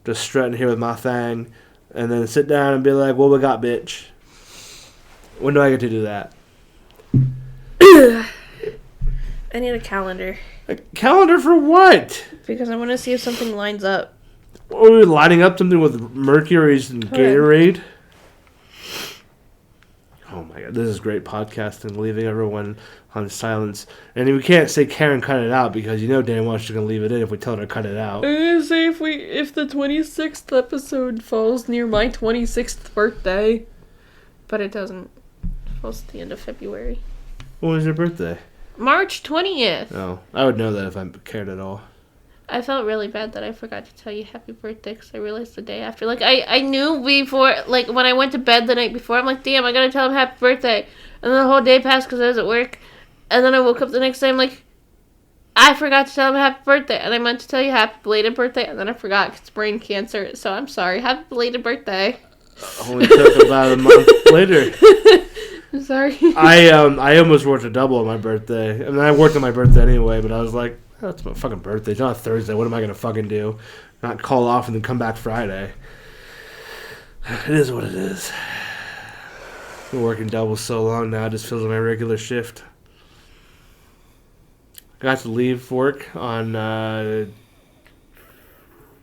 just strutting here with my thing, and then sit down and be like, what we got, bitch? When do I get to do that? I need a calendar. A calendar for what? Because I want to see if something lines up. Are we lining up something with Mercury's and Gatorade? Oh my god, this is great podcasting, leaving everyone on silence. And we can't say Karen cut it out because you know damn well she's going to leave it in if we tell her to cut it out. I'm going to say if the 26th episode falls near my 26th birthday. But it doesn't. It falls at the end of February. When was your birthday? March 20th. Oh, I would know that if I cared at all. I felt really bad that I forgot to tell you happy birthday because I realized the day after. Like, I knew before, like, when I went to bed the night before, I'm like, damn, I gotta tell him happy birthday. And then the whole day passed because I was at work. And then I woke up the next day, I'm like, I forgot to tell him happy birthday. And I meant to tell you happy belated birthday, and then I forgot because it's brain cancer. So I'm sorry. Happy belated birthday. Only took about a month later. I'm sorry. I almost worked a double on my birthday. I mean, I worked on my birthday anyway, but I was like, oh, it's my fucking birthday. It's not Thursday. What am I going to fucking do? Not call off and then come back Friday. It is what it is. Been working double so long now, it just feels like my regular shift. Got to leave work on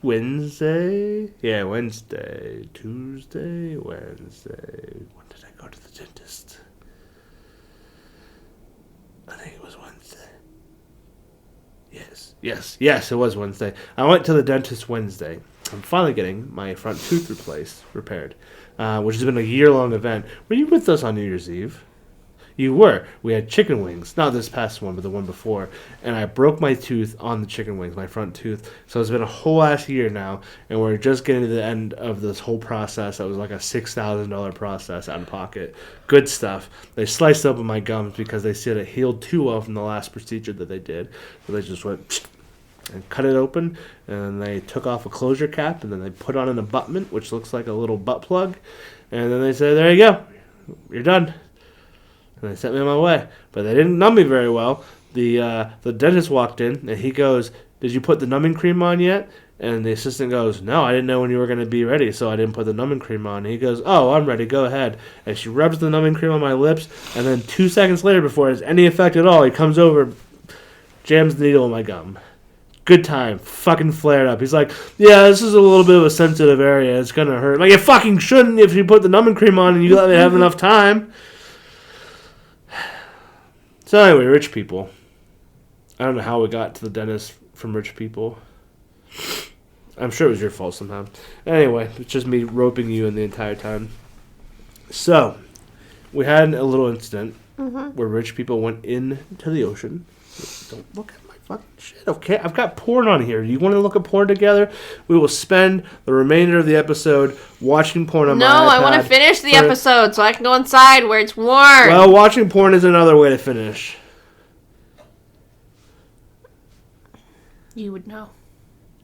Wednesday. Yeah, Wednesday. Tuesday, Wednesday. When did I go to the dentist? I think it was Wednesday. Yes, it was Wednesday. I went to the dentist Wednesday. I'm finally getting my front tooth repaired, which has been a year-long event. Were you with us on New Year's Eve? You were. We had chicken wings. Not this past one, but the one before. And I broke my tooth on the chicken wings, my front tooth. So it's been a whole ass year now, and we're just getting to the end of this whole process. That was like a $6,000 process out of pocket. Good stuff. They sliced open my gums because they said it healed too well from the last procedure that they did. So they just went and cut it open, and they took off a closure cap, and then they put on an abutment, which looks like a little butt plug. And then they said, there you go. You're done. And they sent me on my way. But they didn't numb me very well. The dentist walked in, and he goes, did you put the numbing cream on yet? And the assistant goes, no, I didn't know when you were going to be ready, so I didn't put the numbing cream on. And he goes, oh, I'm ready, go ahead. And she rubs the numbing cream on my lips, and then 2 seconds later, before it has any effect at all, he comes over, jams the needle in my gum. Good time. Fucking flared up. He's like, yeah, this is a little bit of a sensitive area. It's going to hurt. Like, it fucking shouldn't if you put the numbing cream on and you let me have enough time. So anyway, rich people. I don't know how we got to the dentist from rich people. I'm sure it was your fault somehow. Anyway, it's just me roping you in the entire time. So, we had a little incident where rich people went into the ocean. Don't look at my fucking shit, okay? I've got porn on here. Do you want to look at porn together? We will spend the remainder of the episode watching porn on my iPad. No, I want to finish the episode so I can go inside where it's warm. Well, watching porn is another way to finish. You would know.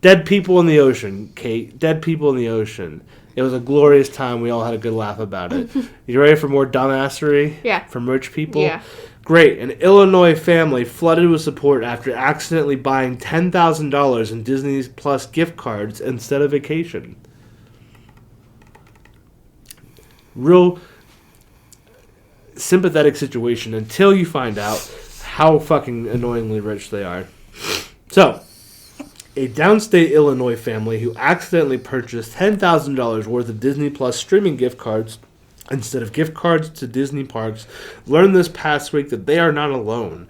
Dead people in the ocean, Kate. Dead people in the ocean. It was a glorious time. We all had a good laugh about it. You ready for more dumbassery? Yeah. From rich people? Yeah. Great. An Illinois family flooded with support after accidentally buying $10,000 in Disney Plus gift cards instead of vacation. Real sympathetic situation until you find out how fucking annoyingly rich they are. So, a downstate Illinois family who accidentally purchased $10,000 worth of Disney Plus streaming gift cards instead of gift cards to Disney parks learned this past week that they are not alone.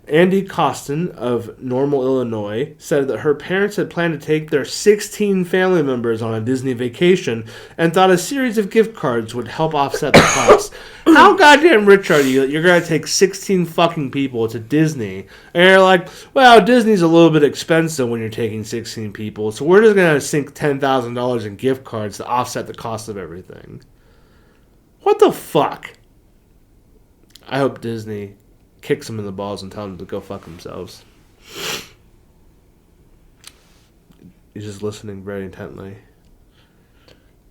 Andy Costin of Normal, Illinois, said that her parents had planned to take their 16 family members on a Disney vacation and thought a series of gift cards would help offset the cost. How goddamn rich are you that you're going to take 16 fucking people to Disney? And you're like, well, Disney's a little bit expensive when you're taking 16 people, so we're just going to sink $10,000 in gift cards to offset the cost of everything. What the fuck? I hope Disney kicks them in the balls and tell them to go fuck themselves. He's just listening very intently.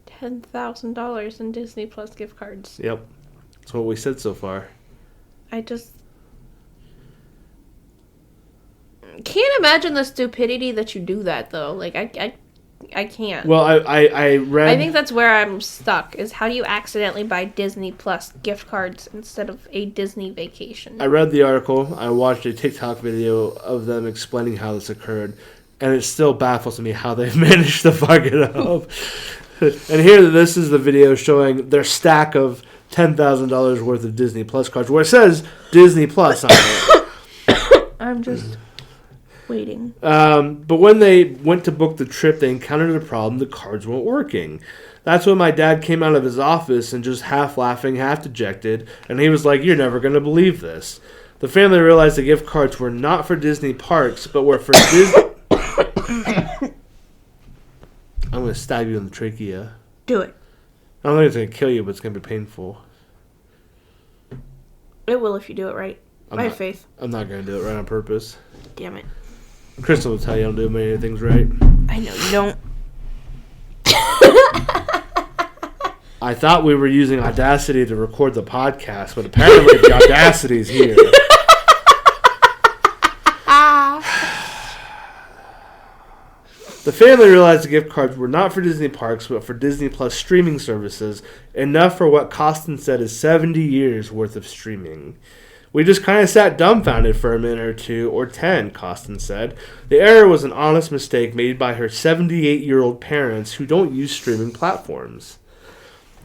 $10,000 in Disney Plus gift cards. Yep. That's what we said so far. I just can't imagine the stupidity that you do that, though. Like, I can't. Well, I read... I think that's where I'm stuck, is how do you accidentally buy Disney Plus gift cards instead of a Disney vacation? I read the article. I watched a TikTok video of them explaining how this occurred, and it still baffles me how they've managed to fuck it up. And here, this is the video showing their stack of $10,000 worth of Disney Plus cards, where it says Disney Plus on it. I'm just waiting. But when they went to book the trip, they encountered a problem. The cards weren't working. That's when my dad came out of his office and just half laughing, half dejected, and he was like, "You're never going to believe this." The family realized the gift cards were not for Disney parks, but were for Disney... I'm going to stab you in the trachea. Do it. I don't think it's going to kill you, but it's going to be painful. It will if you do it right. I have faith. I'm not going to do it right on purpose. Damn it. Crystal will tell you I don't do many things right. I know you don't. I thought we were using Audacity to record the podcast, but apparently the Audacity's here. The family realized the gift cards were not for Disney parks, but for Disney Plus streaming services, enough for what Costin said is 70 years worth of streaming. We just kind of sat dumbfounded for a minute or two, or 10, Costin said. The error was an honest mistake made by her 78-year-old parents who don't use streaming platforms.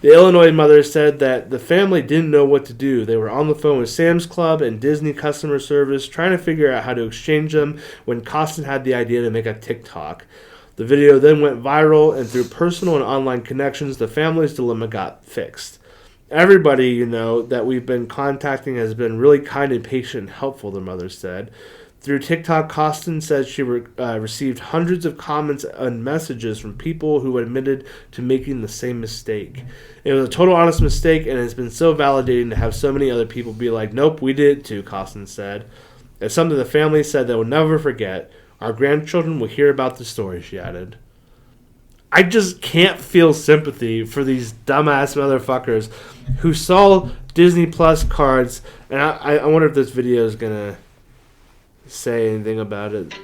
The Illinois mother said that the family didn't know what to do. They were on the phone with Sam's Club and Disney customer service trying to figure out how to exchange them when Costin had the idea to make a TikTok. The video then went viral, and through personal and online connections, the family's dilemma got fixed. Everybody, that we've been contacting has been really kind and patient and helpful, the mother said. Through TikTok, Costin says she received hundreds of comments and messages from people who admitted to making the same mistake. It was a total honest mistake, and it's been so validating to have so many other people be like, "Nope, we did it too," Costin said. It's something the family said they will never forget. Our grandchildren will hear about the story, she added. I just can't feel sympathy for these dumbass motherfuckers who saw Disney Plus cards, and I wonder if this video is going to say anything about it.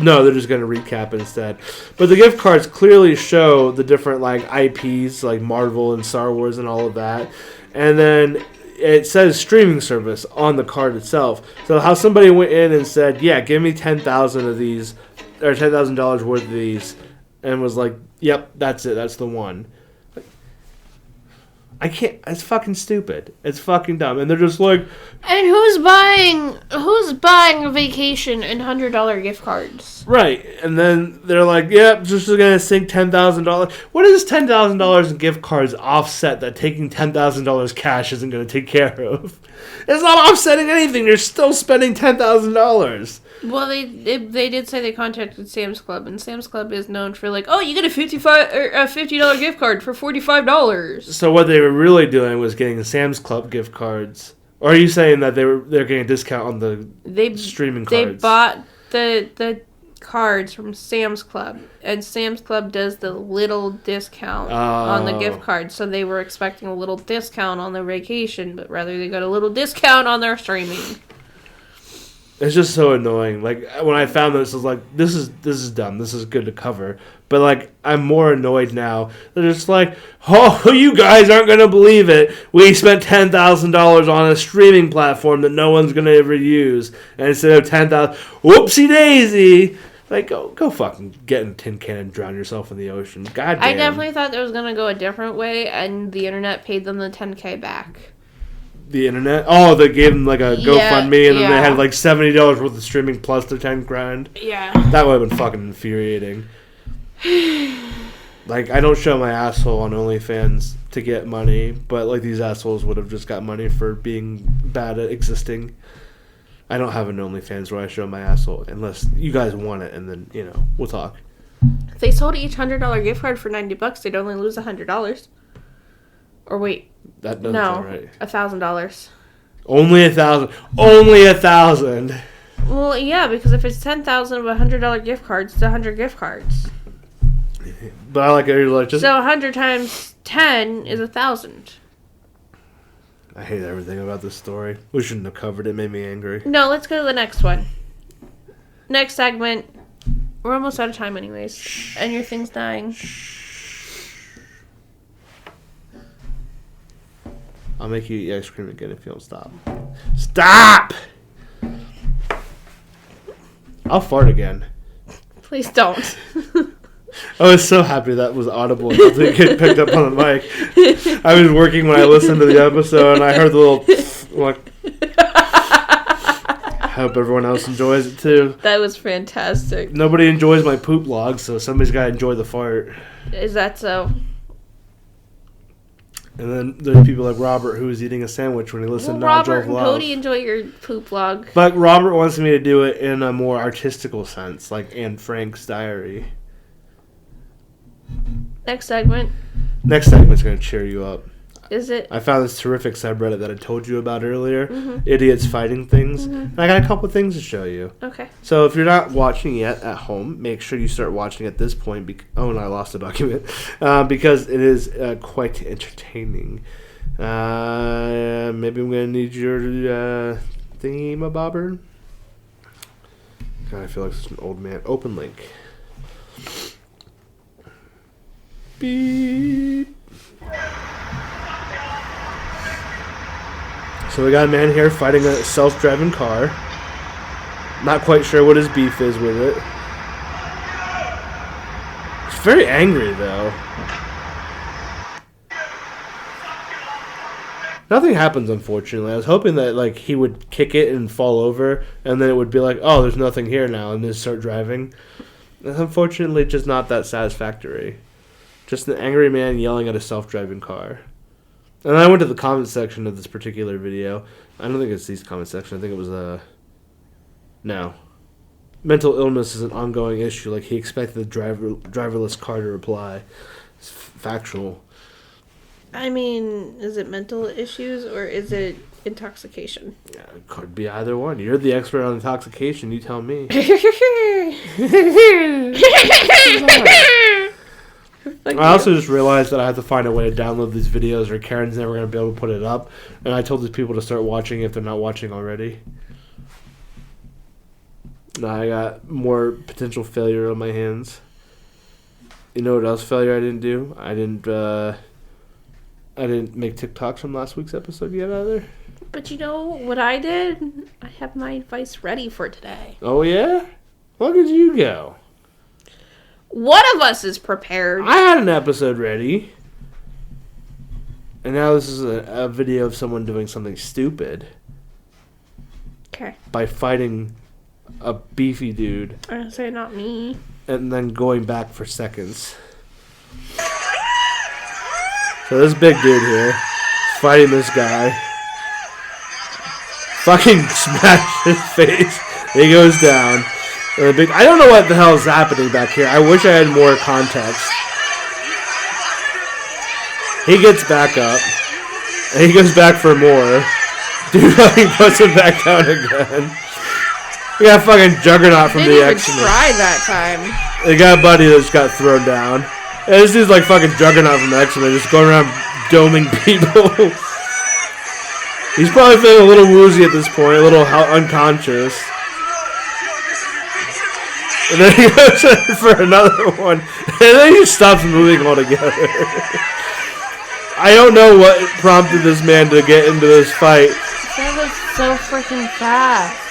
No, they're just going to recap instead. But the gift cards clearly show the different IPs, like Marvel and Star Wars and all of that. And then it says streaming service on the card itself. So how somebody went in and said, "Yeah, give me 10,000 of these, or $10,000 worth of these," and was like, "Yep, that's it. That's the one." I can't. It's fucking stupid. It's fucking dumb. And they're just like, and who's buying a vacation in $100 gift cards? Right. And then they're like, "Yep, just gonna sink $10,000." What does $10,000 in gift cards offset that taking $10,000 cash isn't gonna take care of? It's not offsetting anything. You're still spending $10,000. Well, they did say they contacted Sam's Club, and Sam's Club is known for you get a $50 gift card for $45. So what they were really doing was getting Sam's Club gift cards. Or are you saying that they're getting a discount on the streaming cards? They bought the cards from Sam's Club, and Sam's Club does the little discount on the gift card. So they were expecting a little discount on their vacation, but rather they got a little discount on their streaming. It's just so annoying. When I found this, I was like, this is dumb. This is good to cover. But, I'm more annoyed now. They're just like, "Oh, you guys aren't going to believe it. We spent $10,000 on a streaming platform that no one's going to ever use. And instead of $10,000, whoopsie daisy." Go fucking get in a tin can and drown yourself in the ocean. God damn. I definitely thought it was going to go a different way, and the internet paid them the $10K back. the internet. Oh, they gave them like a GoFundMe, and then they yeah. had like $70 worth of streaming plus the $10,000. Yeah. That would have been fucking infuriating. Like, I don't show my asshole on OnlyFans to get money, but like these assholes would have just got money for being bad at existing. I don't have an OnlyFans where I show my asshole unless you guys want it, and then, you know, we'll talk. If they sold each $100 gift card for $90, they'd only lose $100. Or wait, That doesn't sound right. $1,000. Only 1,000. Only 1,000. Well, yeah, because if it's 10,000 of $100 gift cards, it's 100 gift cards. But I like it. Like, just. So 100 times 10 is 1,000. I hate everything about this story. We shouldn't have covered it. It made me angry. No, let's go to the next one. Next segment. We're almost out of time anyways. And your thing's dying. I'll make you eat ice cream again if you don't stop. Stop! I'll fart again. Please don't. I was so happy that was audible until it get picked up on the mic. I was working when I listened to the episode, and I heard the little like. I hope everyone else enjoys it too. That was fantastic. Nobody enjoys my poop log, so somebody's got to enjoy the fart. Is that so? And then there's people like Robert who was eating a sandwich when he listened to Robert Nigel and Vlog. Cody enjoy your poop log. But Robert wants me to do it in a more artistical sense, like Anne Frank's diary. Next segment. Next segment's going to cheer you up. Is it? I found this terrific subreddit that I told you about earlier. Mm-hmm. Idiots fighting things. Mm-hmm. And I got a couple things to show you. Okay. So if you're not watching yet at home, make sure you start watching at this point. Oh, and I lost a document. Because it is quite entertaining. Maybe I'm going to need your thingy-ma-bobber. God, I feel like such an old man. Open link. Beep. So we got a man here fighting a self-driving car. Not quite sure what his beef is with it. He's very angry, though. Nothing happens, unfortunately. I was hoping that like he would kick it and fall over, and then it would be like, oh, there's nothing here now, and then start driving. And unfortunately, just not that satisfactory. Just an angry man yelling at a self-driving car. And I went to the comment section of this particular video. I don't think it's these comment section. I think it was no. Mental illness is an ongoing issue. Like he expected the driverless car to reply. It's factual. I mean, is it mental issues or is it intoxication? Yeah, it could be either one. You're the expert on intoxication. You tell me. I also just realized that I have to find a way to download these videos or Karen's never going to be able to put it up. And I told these people to start watching if they're not watching already. Now I got more potential failure on my hands. You know what else failure I didn't do? I didn't make TikToks from last week's episode yet either. But you know what I did? I have my advice ready for today. Oh yeah? Look at you go. One of us is prepared. I had an episode ready. And now this is a video of someone doing something stupid. Okay. By fighting a beefy dude. I was say not me. And then going back for seconds. So this big dude here is fighting this guy. Fucking smash his face. He goes down. I don't know what the hell is happening back here. I wish I had more context. He gets back up. And he goes back for more. Dude fucking puts him back down again. We got fucking Juggernaut from the X-Men. Didn't even try that time. They got a buddy that just got thrown down. And this dude's like fucking Juggernaut from the X-Men, just going around doming people. He's probably feeling a little woozy at this point, a little unconscious. And then he goes in for another one. And then he stops moving altogether. I don't know what prompted this man to get into this fight. That was so freaking fast.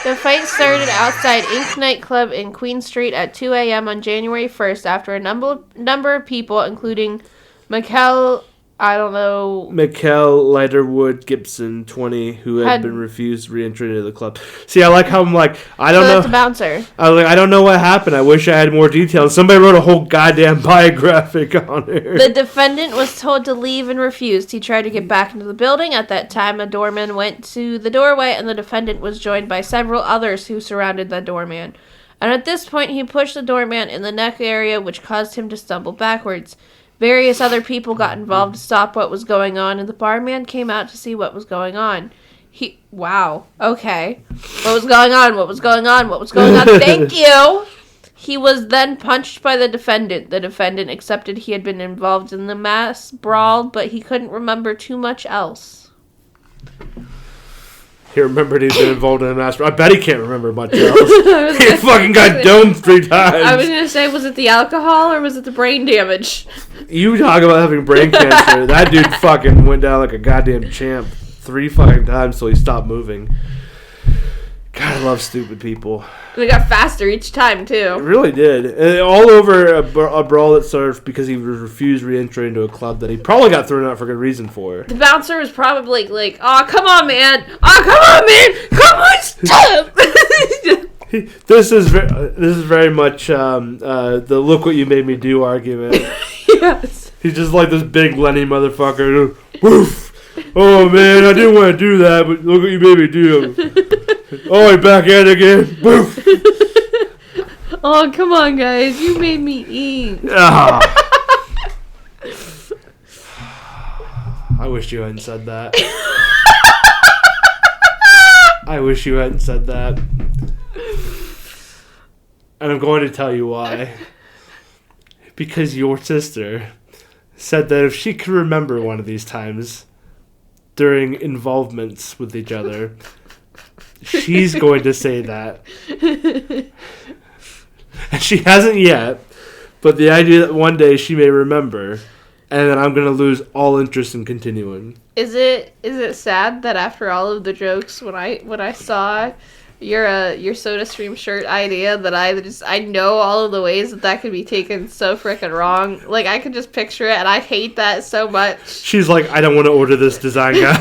The fight started outside Ink nightclub in Queen Street at 2 a.m. on January 1st after a number of people, including Mikel I don't know. Mikkel Leiterwood Gibson, 20, who had been refused re-entry into the club. See, I like how I'm like, I don't know. That's a bouncer. I was like, I don't know what happened. I wish I had more details. Somebody wrote a whole goddamn biographic on her. The defendant was told to leave and refused. He tried to get back into the building. At that time, a doorman went to the doorway, and the defendant was joined by several others who surrounded the doorman. And at this point, he pushed the doorman in the neck area, which caused him to stumble backwards. Various other people got involved to stop what was going on, and the barman came out to see what was going on. Wow. Okay. What was going on? What was going on? What was going on? Thank you! He was then punched by the defendant. The defendant accepted he had been involved in the mass brawl, but he couldn't remember too much else. He remembered he'd been involved in a mass brawl. I bet he can't remember much else. He fucking got domed 3 times. I was going to say, was it the alcohol or was it the brain damage? You talk about having brain cancer. That dude fucking went down like a goddamn champ 3 fucking times till he stopped moving. God, I love stupid people. And it got faster each time, too. It really did. And all over a brawl that started because he refused re-entry into a club that he probably got thrown out for good reason for. The bouncer was probably like, "Oh, come on, man! Oh, come on, man! Come on, stop!" This is very much the "look what you made me do" argument. Yes. He's just like this big Lenny motherfucker. Woof! Oh man, I didn't want to do that, but look what you made me do. Oh, you're back at it again. Woof! Oh, come on, guys! You made me eat. Ah. I wish you hadn't said that. I wish you hadn't said that. And I'm going to tell you why. Because your sister said that if she could remember one of these times during involvements with each other, she's going to say that. And she hasn't yet, but the idea that one day she may remember, and then I'm going to lose all interest in continuing. Is it sad that after all of the jokes, when I saw your SodaStream shirt idea, that I know all of the ways that could be taken so frickin' wrong. Like, I could just picture it, and I hate that so much. She's like, I don't want to order this design guide.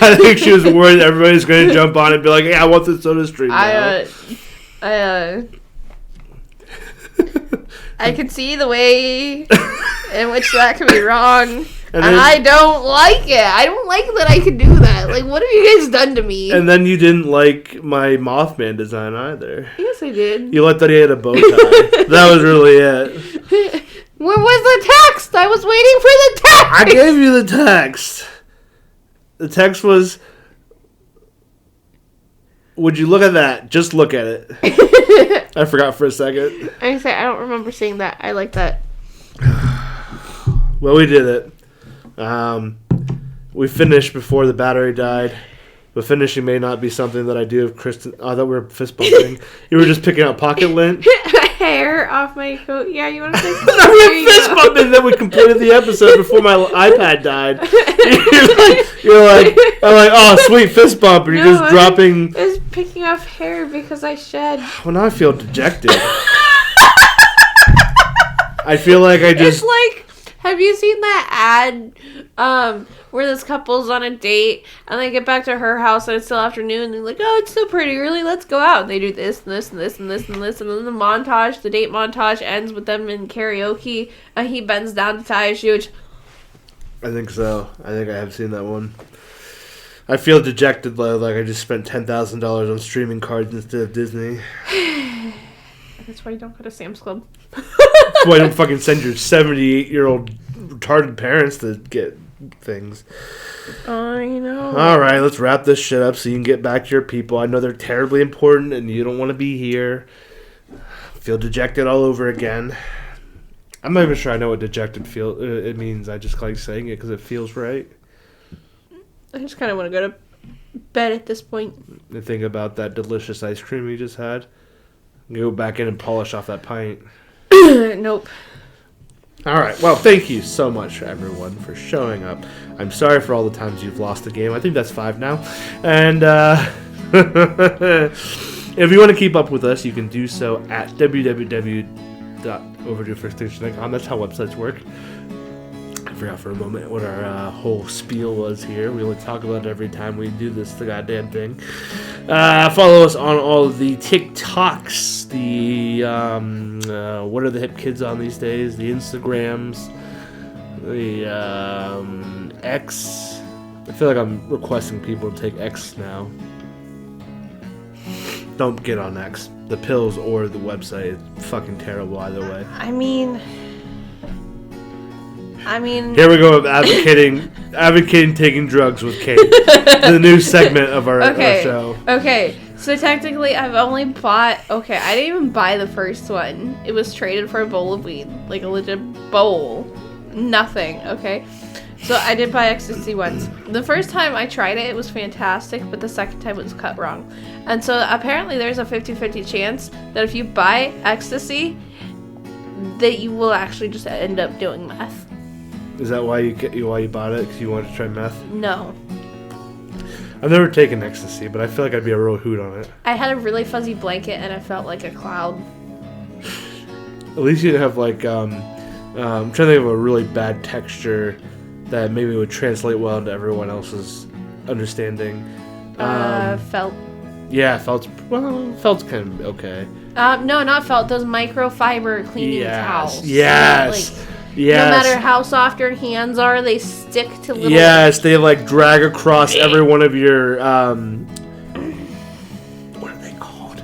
I think she was worried everybody's going to jump on it and be like, hey, I want this SodaStream now. I can see the way in which that could be wrong. And I don't like it. I don't like that I can do that. Like, what have you guys done to me? And then you didn't like my Mothman design either. Yes, I did. You liked that he had a bow tie. That was really it. Where was the text? I was waiting for the text. I gave you the text. The text was, would you look at that? Just look at it. I forgot for a second. I don't remember seeing that. I like that. Well, we did it. We finished before the battery died. But finishing may not be something that I do if Kristen... I thought we were fist bumping. You were just picking out pocket lint. Hair off my coat. Yeah, you want to fist bump? We were fist bumping, then we completed the episode before my iPad died. I'm like, oh, sweet fist bump. And you're just dropping... I was picking off hair because I shed. Well, now I feel dejected. I feel like I just... It's like... Have you seen that ad where this couple's on a date and they get back to her house and it's still afternoon and they're like, oh, it's so pretty, really, let's go out. And they do this and this and this and this and this, and then the date montage ends with them in karaoke and he bends down to tie a shoe. I think so. I think I have seen that one. I feel dejected though, like I just spent $10,000 on streaming cards instead of Disney. That's why you don't go to Sam's Club. That's why you don't fucking send your 78-year-old retarded parents to get things. I know. Alright, let's wrap this shit up so you can get back to your people. I know they're terribly important and you don't want to be here. Feel dejected all over again. I'm not even sure I know what dejected it means. I just like saying it because it feels right. I just kind of want to go to bed at this point. And think about that delicious ice cream you just had. Go back in and polish off that pint. Nope. Alright, well, thank you so much, everyone, for showing up. I'm sorry for all the times you've lost the game. I think that's 5 now. And, if you want to keep up with us, you can do so at www.overduefirstextinction.com. That's how websites work. forgot for a moment what our whole spiel was here. We only talk about it every time we do this, the goddamn thing. Follow us on all of the TikToks, the what are the hip kids on these days? The Instagrams, the X. I feel like I'm requesting people to take X now. Don't get on X. The pills or the website is fucking terrible either way. I mean, here we go, advocating taking drugs with Kate. The new segment of our show. Okay, so technically I've only bought, I didn't even buy the first one. It was traded for a bowl of weed, like a legit bowl. Nothing, okay? So I did buy ecstasy once. The first time I tried it, it was fantastic, but the second time it was cut wrong. And so apparently there's a 50-50 chance that if you buy ecstasy, that you will actually just end up doing meth. Is that why you bought it? Because you wanted to try meth? No. I've never taken ecstasy, but I feel like I'd be a real hoot on it. I had a really fuzzy blanket and I felt like a cloud. At least you didn't have like, I'm trying to think of a really bad texture that maybe would translate well into everyone else's understanding. Felt. Yeah, felt's kind of okay. No, not felt. Those microfiber cleaning towels. Yes. Like, yes. No matter how soft your hands are, they stick to little... Yes, they like drag across every one of your, what are they called?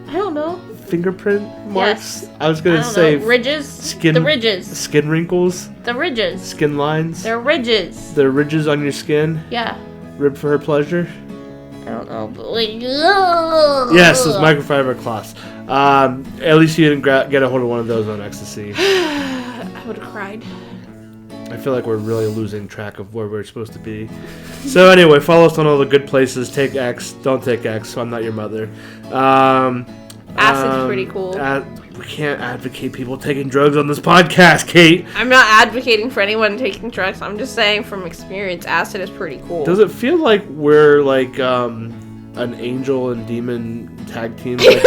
I don't know. Fingerprint marks? Yes. I was going to say... Ridges? The ridges. Skin wrinkles? The ridges. Skin lines? They're ridges. The ridges on your skin? Yeah. Ribbed for her pleasure? I don't know, but like... Yes, those microfiber cloths. At least you didn't get a hold of one of those on ecstasy. I would have cried. I feel like we're really losing track of where we're supposed to be. So anyway, follow us on all the good places. Take X. Don't take X, so I'm not your mother. Acid's pretty cool. We can't advocate people taking drugs on this podcast, Kate. I'm not advocating for anyone taking drugs. I'm just saying from experience, acid is pretty cool. Does it feel like we're like an angel and demon tag team? Like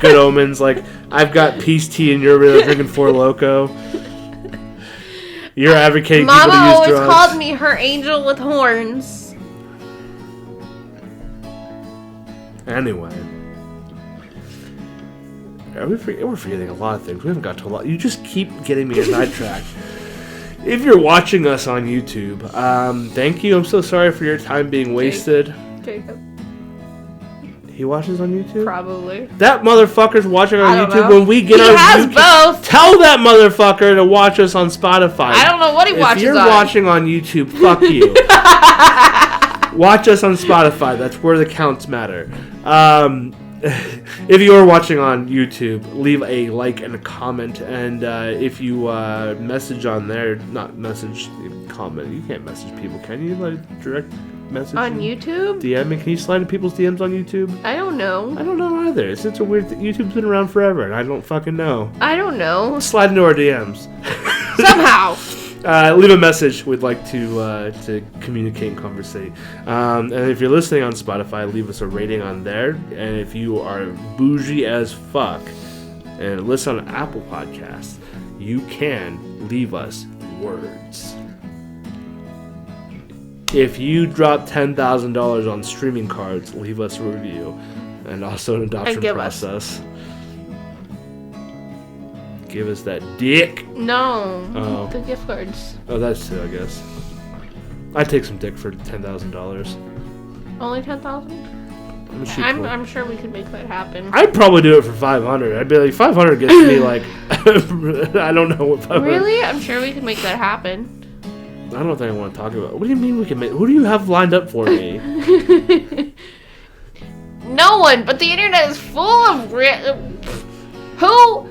Good Omens? Like, I've got peace tea and you're really drinking Four Loko? You're advocating people to use drugs. Mama always called me her angel with horns. Anyway. We're forgetting a lot of things. We haven't got to a lot. You just keep getting me sidetracked. If you're watching us on YouTube, thank you. I'm so sorry for your time being wasted. Jacob. He watches on YouTube? Probably. That motherfucker's watching on YouTube know. when we get he our has YouTube. Both. Tell that motherfucker to watch us on Spotify. I don't know what he watches on. If you're watching on YouTube, fuck you. Watch us on Spotify. That's where the counts matter. If you are watching on YouTube, leave a like and a comment. And if you message on there, not message, comment. You can't message people, can you? Like direct message on YouTube? DM me. Can you slide in people's DMs on YouTube? I don't know. I don't know either. It's a weird thing. YouTube's been around forever, and I don't fucking know. I don't know. Slide into our DMs. Somehow. Leave a message. We'd like to communicate and conversate. And if you're listening on Spotify, leave us a rating on there. And if you are bougie as fuck and listen on Apple Podcasts, you can leave us words. If you drop $10,000 on streaming cards, leave us a review. And also an adoption process. Give us that dick. No. The gift cards. Oh, that's it, I guess. I'd take some dick for $10,000. Only 10,000? I'm sure we could make that happen. I'd probably do it for 500. I'd be like, 500 gets me like, I don't know what 500. Really? I'm sure we could make that happen. I don't think I want to talk about it. What do you mean we can make? Who do you have lined up for me? No one, but the internet is full of who?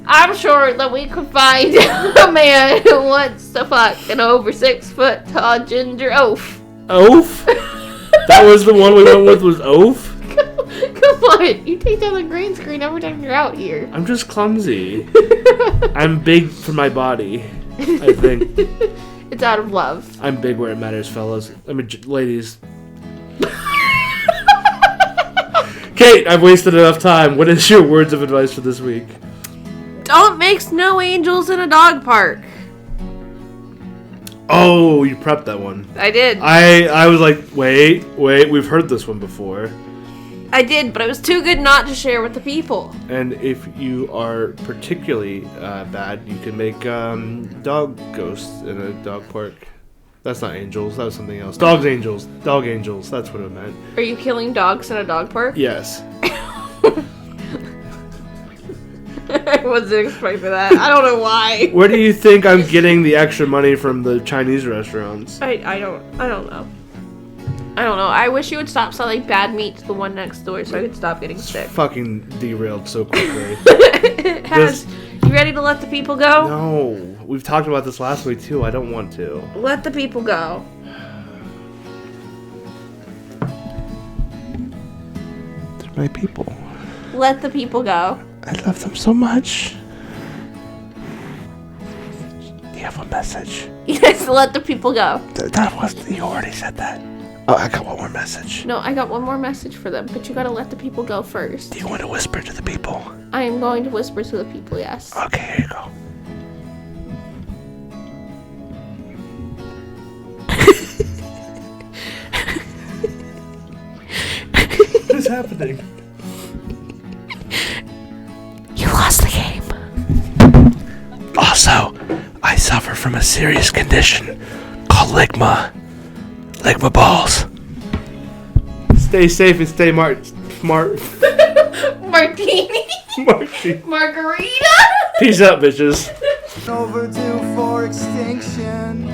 I'm sure that we could find a man who wants to fuck an over 6 foot tall ginger oaf. Oaf? That was the one we went with, was oaf? Come on, you take down the green screen every time you're out here. I'm just clumsy. I'm big for my body, I think. It's out of love. I'm big where it matters, fellas. I mean, ladies. Kate, I've wasted enough time. What is your words of advice for this week? Don't make snow angels in a dog park. Oh, you prepped that one. I did. I was like, wait, we've heard this one before. I did, but it was too good not to share with the people. And if you are particularly bad, you can make dog ghosts in a dog park. That's not angels. That was something else. Dogs angels. Dog angels. That's what it meant. Are you killing dogs in a dog park? Yes. I wasn't expecting that. I don't know why. Where do you think I'm getting the extra money from the Chinese restaurants? I don't know. I don't know. I wish you would stop selling bad meat to the one next door so I could stop getting sick. Fucking derailed so quickly. It has. You ready to let the people go? No. We've talked about this last week too. I don't want to. Let the people go. They're my people. Let the people go. I love them so much. Do you have a message? Yes, let the people go. That was, you already said that. Oh, I got one more message. No, I got one more message for them, but you gotta let the people go first. Do you want to whisper to the people? I am going to whisper to the people, yes. Okay, here you go. What is happening? You lost the game. Also, I suffer from a serious condition called ligma. Ligma balls. Stay safe and stay smart. Martini. Margarita. Peace out, bitches. Overdue for extinction.